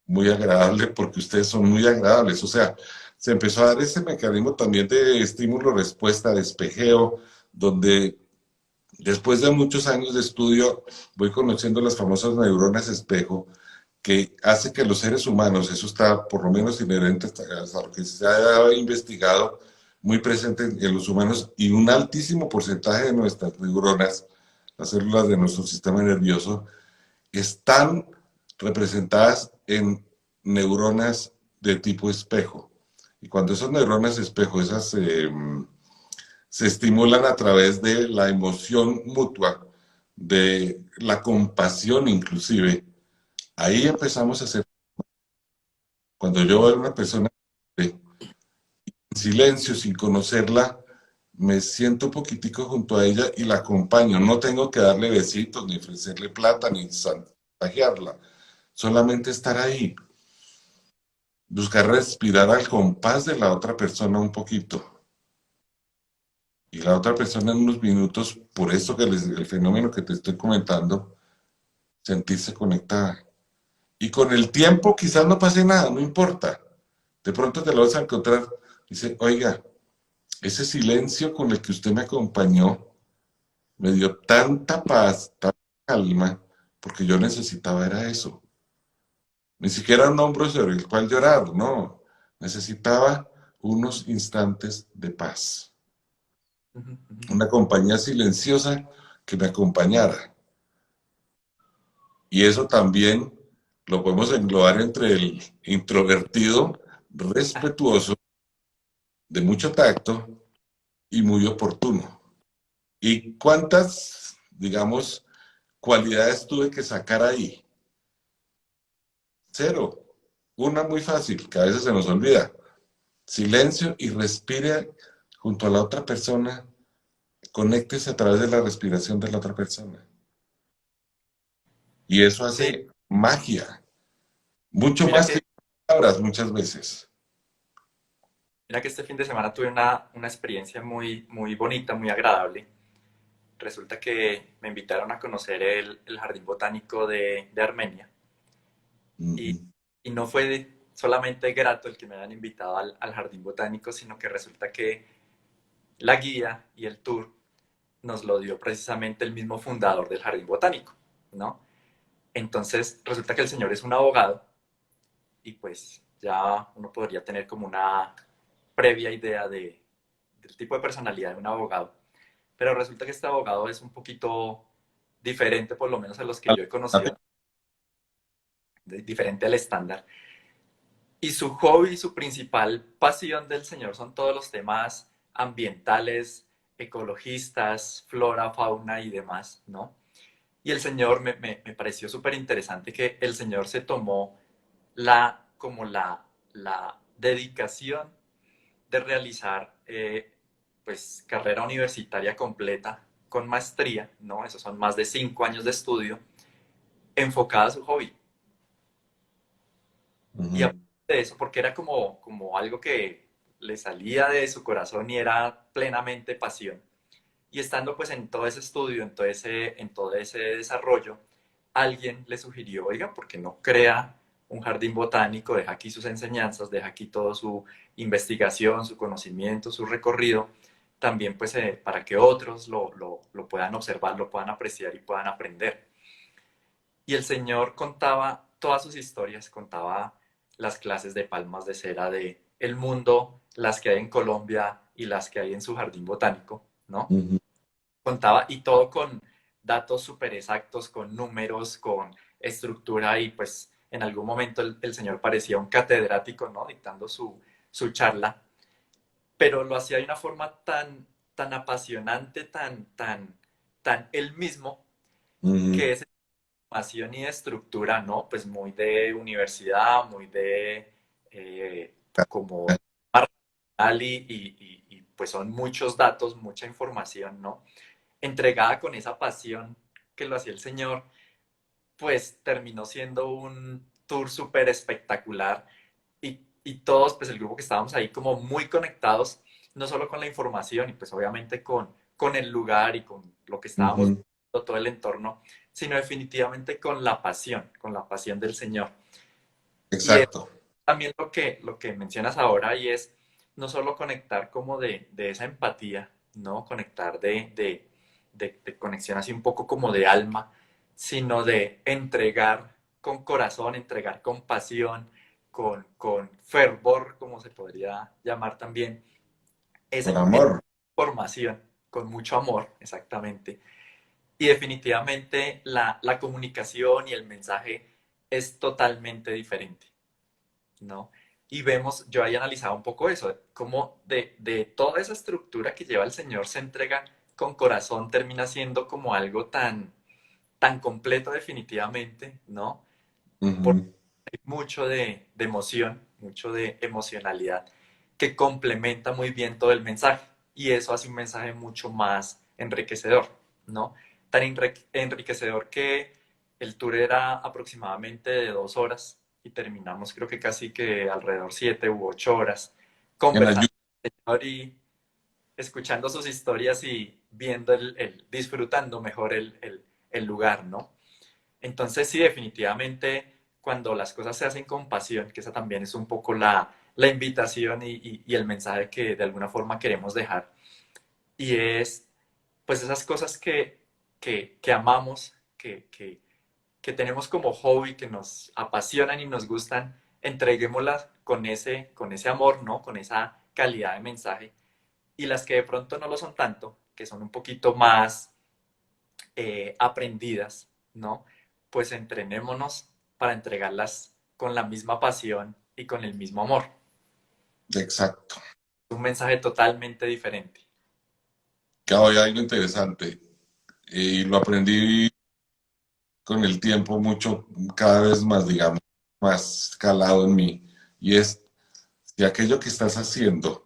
muy agradable porque ustedes son muy agradables. O sea, se empezó a dar ese mecanismo también de estímulo-respuesta, de espejeo, donde después de muchos años de estudio voy conociendo las famosas neuronas espejo que hace que los seres humanos, eso está por lo menos inherente hasta lo que se ha investigado, muy presente en los humanos y un altísimo porcentaje de nuestras neuronas, las células de nuestro sistema nervioso, están representadas en neuronas de tipo espejo. Y cuando esas neuronas espejo, se estimulan a través de la emoción mutua, de la compasión inclusive, ahí empezamos a hacer. Cuando yo veo a una persona en silencio, sin conocerla, me siento un poquitico junto a ella y la acompaño. No tengo que darle besitos, ni ofrecerle plata, ni chantajearla. Solamente estar ahí. Buscar respirar al compás de la otra persona un poquito. Y la otra persona en unos minutos, por eso que el fenómeno que te estoy comentando, sentirse conectada. Y con el tiempo quizás no pase nada, no importa. De pronto te lo vas a encontrar. Dice, oiga, ese silencio con el que usted me acompañó me dio tanta paz, tanta calma, porque yo necesitaba era eso. Ni siquiera un hombro sobre el cual llorar, no. Necesitaba unos instantes de paz. Ujú, ujú. Una compañía silenciosa que me acompañara. Y eso también lo podemos englobar entre el introvertido, respetuoso, de mucho tacto y muy oportuno. ¿Y cuántas, digamos, cualidades tuve que sacar ahí? Cero. Una muy fácil, que a veces se nos olvida. Silencio y respire junto a la otra persona. Conéctese a través de la respiración de la otra persona. Y eso Sí, hace magia. Mucho mira más que que, palabras muchas veces. mira que este fin de semana tuve una experiencia muy, muy bonita, muy agradable. Resulta que me invitaron a conocer el Jardín Botánico de Armenia y, Ujú, y no fue solamente grato el que me hayan invitado al Jardín Botánico, sino que resulta que la guía y el tour nos lo dio precisamente el mismo fundador del Jardín Botánico, ¿no? Entonces resulta que el señor es un abogado y pues ya uno podría tener como una previa idea del tipo de personalidad de un abogado. Pero resulta que este abogado es un poquito diferente, por lo menos a los que yo he conocido, diferente al estándar. Y su hobby, su principal pasión del señor son todos los temas ambientales, ecologistas, flora, fauna y demás, ¿no? Y el señor me pareció súper interesante que el señor se tomó como la dedicación de realizar pues carrera universitaria completa con maestría, ¿no? Esos son más de 5 años de estudio, enfocada a su hobby. Y ujú. aparte de eso, porque era como algo que le salía de su corazón y era plenamente pasión. Y estando pues en todo ese estudio, en todo ese desarrollo, alguien le sugirió, oiga, ¿por qué no crea un jardín botánico? Deja aquí sus enseñanzas, deja aquí toda su investigación, su conocimiento, su recorrido, también pues para que otros lo puedan observar, lo puedan apreciar y puedan aprender. Y el señor contaba todas sus historias, contaba las clases de palmas de cera de el mundo, las que hay en Colombia y las que hay en su jardín botánico, ¿no? Ujú, Contaba y todo con datos súper exactos, con números, con estructura y pues en algún momento el señor parecía un catedrático, ¿no? Dictando su charla, pero lo hacía de una forma tan apasionante, tan él mismo, ujú. que esa información y de estructura, ¿no? Pues muy de universidad, muy de como y pues son muchos datos, mucha información, ¿no? entregada con esa pasión que lo hacía el Señor, pues terminó siendo un tour súper espectacular y todos, pues el grupo que estábamos ahí como muy conectados, no solo con la información y pues obviamente con el lugar y con lo que estábamos Ujú. viendo, todo el entorno, sino definitivamente con la pasión del Señor. Y es Exacto. también lo que mencionas ahora y es no solo conectar como de esa empatía, ¿no? Conectar de conexión así un poco como de alma, sino de entregar con corazón, entregar con pasión, con fervor, como se podría llamar también, Con esa amor. información, con mucho amor, exactamente. Y definitivamente la comunicación y el mensaje es totalmente diferente. ¿No? Y vemos, yo ahí analizaba un poco eso, cómo de toda esa estructura que lleva el Señor se entrega con corazón, termina siendo como algo tan completo definitivamente, ¿no? Porque Ujú. hay mucho de emoción, mucho de emocionalidad que complementa muy bien todo el mensaje y eso hace un mensaje mucho más enriquecedor, ¿no? Tan enriquecedor que el tour era aproximadamente de 2 horas y terminamos creo que casi que alrededor 7 u 8 horas En conversando ayuda. con el Señor y escuchando sus historias y viendo disfrutando mejor el lugar, ¿no? Entonces, sí, definitivamente, cuando las cosas se hacen con pasión, que esa también es un poco la invitación y el mensaje que de alguna forma queremos dejar, y es, pues, esas cosas que amamos, que tenemos como hobby, que nos apasionan y nos gustan, entreguémoslas con ese amor, ¿no? Con esa calidad de mensaje, y las que de pronto no lo son tanto, que son un poquito más aprendidas, ¿no? Pues entrenémonos para entregarlas con la misma pasión y con el mismo amor. Exacto. Un mensaje totalmente diferente. Que hoy hay algo interesante. Y lo aprendí con el tiempo mucho, cada vez más, digamos, más calado en mí. Y es, si aquello que estás haciendo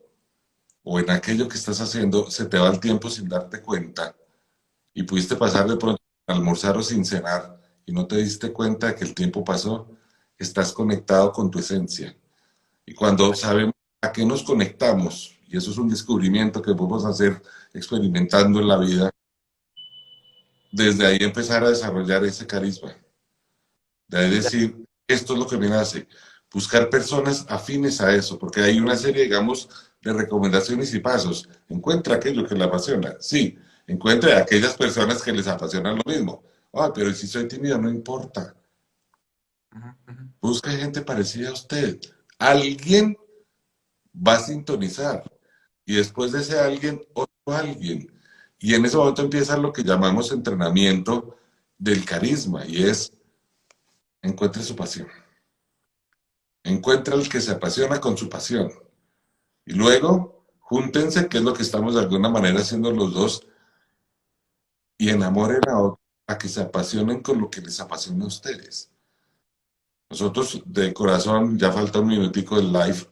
o en aquello que estás haciendo se te va el tiempo sin darte cuenta y pudiste pasar de pronto a almorzar o sin cenar y no te diste cuenta de que el tiempo pasó, estás conectado con tu esencia. Y cuando sabemos a qué nos conectamos, y eso es un descubrimiento que podemos hacer experimentando en la vida, desde ahí empezar a desarrollar ese carisma. De ahí decir, esto es lo que me nace. Buscar personas afines a eso, porque hay una serie, digamos, de recomendaciones y pasos. Encuentra aquello que le apasiona. Sí, encuentre a aquellas personas que les apasionan lo mismo. Ah, pero si soy tímido, no importa. Ujú, ujú. Busque gente parecida a usted. Alguien va a sintonizar. Y después de ese alguien, otro alguien. Y en ese momento empieza lo que llamamos entrenamiento del carisma, y es encuentre su pasión. Encuentra el que se apasiona con su pasión. Y luego, júntense, que es lo que estamos de alguna manera haciendo los dos, y enamoren a otros a que se apasionen con lo que les apasiona a ustedes. Nosotros, de corazón, ya falta un minutico del live,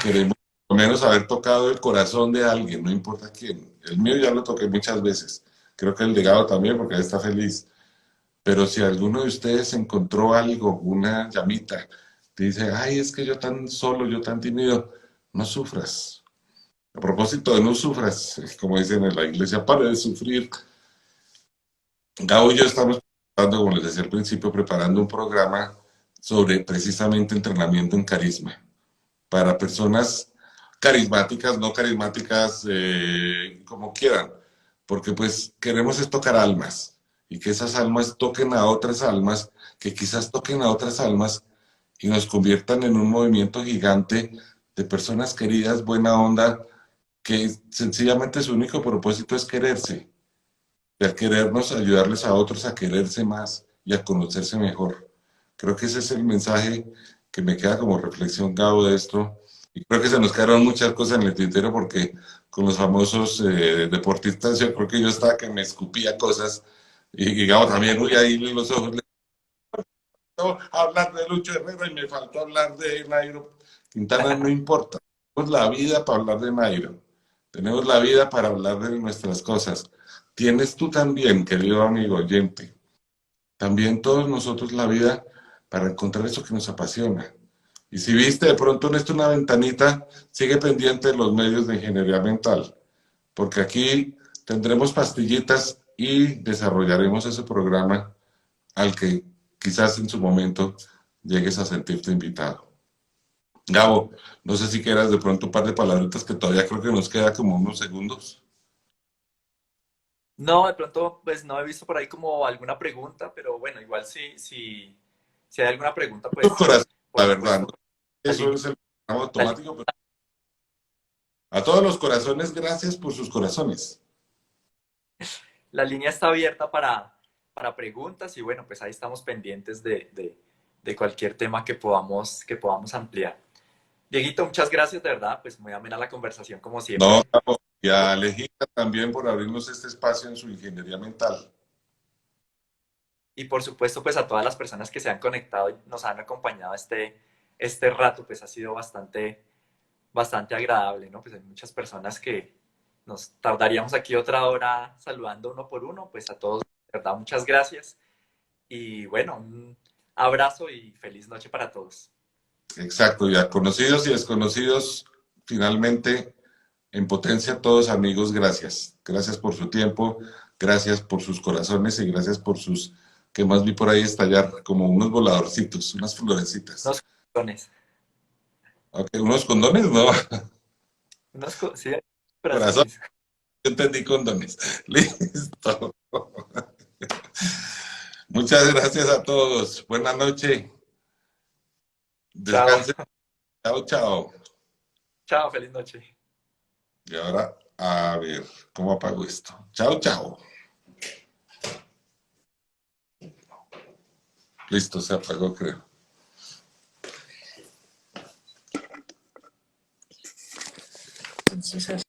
queremos por lo menos haber tocado el corazón de alguien, no importa quién. El mío ya lo toqué muchas veces. Creo que el de Gabo también, porque él está feliz. Pero si alguno de ustedes encontró algo, una llamita, te dice, ay, es que yo tan solo, yo tan tímido, no sufras. A propósito de no sufras, como dicen en la iglesia, para de sufrir. Gabo y yo estamos, como les decía al principio, preparando un programa sobre precisamente entrenamiento en carisma para personas carismáticas, no carismáticas, como quieran, porque pues queremos es tocar almas y que esas almas toquen a otras almas, que quizás toquen a otras almas y nos conviertan en un movimiento gigante de personas queridas, buena onda, que sencillamente su único propósito es quererse, y al querernos ayudarles a otros a quererse más y a conocerse mejor. Creo que ese es el mensaje que me queda como reflexión, Gabo, de esto. Y creo que se nos quedaron muchas cosas en el tintero porque con los famosos deportistas yo creo que yo estaba que me escupía cosas y Gabo también, uy, ahí los ojos. Le faltó hablar de Lucho Herrera y me faltó hablar de Nairo Quintana, no importa. Tenemos la vida para hablar de Nairo. Tenemos la vida para hablar de nuestras cosas. tienes tú también, querido amigo oyente, también todos nosotros la vida para encontrar eso que nos apasiona. Y si viste de pronto en esto una ventanita, sigue pendiente de los medios de ingeniería mental, porque aquí tendremos pastillitas y desarrollaremos ese programa al que quizás en su momento llegues a sentirte invitado. Gabo, no sé si quieras de pronto un par de palabritas que todavía creo que nos queda como unos segundos. No, de pronto, pues no he visto por ahí como alguna pregunta, pero bueno, igual si hay alguna pregunta, Los pues corazones, por la verdad, ¿no? supuesto, la Eso línea, es el programa la línea- automático, pero a todos los corazones, gracias por sus corazones. la línea está abierta para preguntas y bueno, pues ahí estamos pendientes de cualquier tema que podamos ampliar. Dieguito, muchas gracias, de verdad, pues muy amena la conversación como No, siempre. Gabo, y a Alejita también por abrirnos este espacio en su ingeniería mental. Y por supuesto, pues a todas las personas que se han conectado y nos han acompañado este rato, pues ha sido bastante agradable, ¿no? Pues hay muchas personas que nos tardaríamos aquí otra hora saludando uno por uno, pues a todos, de verdad, muchas gracias. Y bueno, un abrazo y feliz noche para todos. Exacto, y a conocidos y desconocidos, finalmente, en potencia, todos amigos, gracias. Gracias por su tiempo, gracias por sus corazones y gracias por sus, que más vi por ahí estallar como unos voladorcitos, unas florecitas. Unos corazones, Ok, unos condones, no, sí, corazón, corazones. yo entendí condones. Listo. Muchas gracias a todos. Buenas noches. Chao, Descansen. Chao, chao. chao, feliz noche. Y ahora, a ver, ¿cómo apago esto? Chao, chao. Listo, se apagó, creo. Entonces,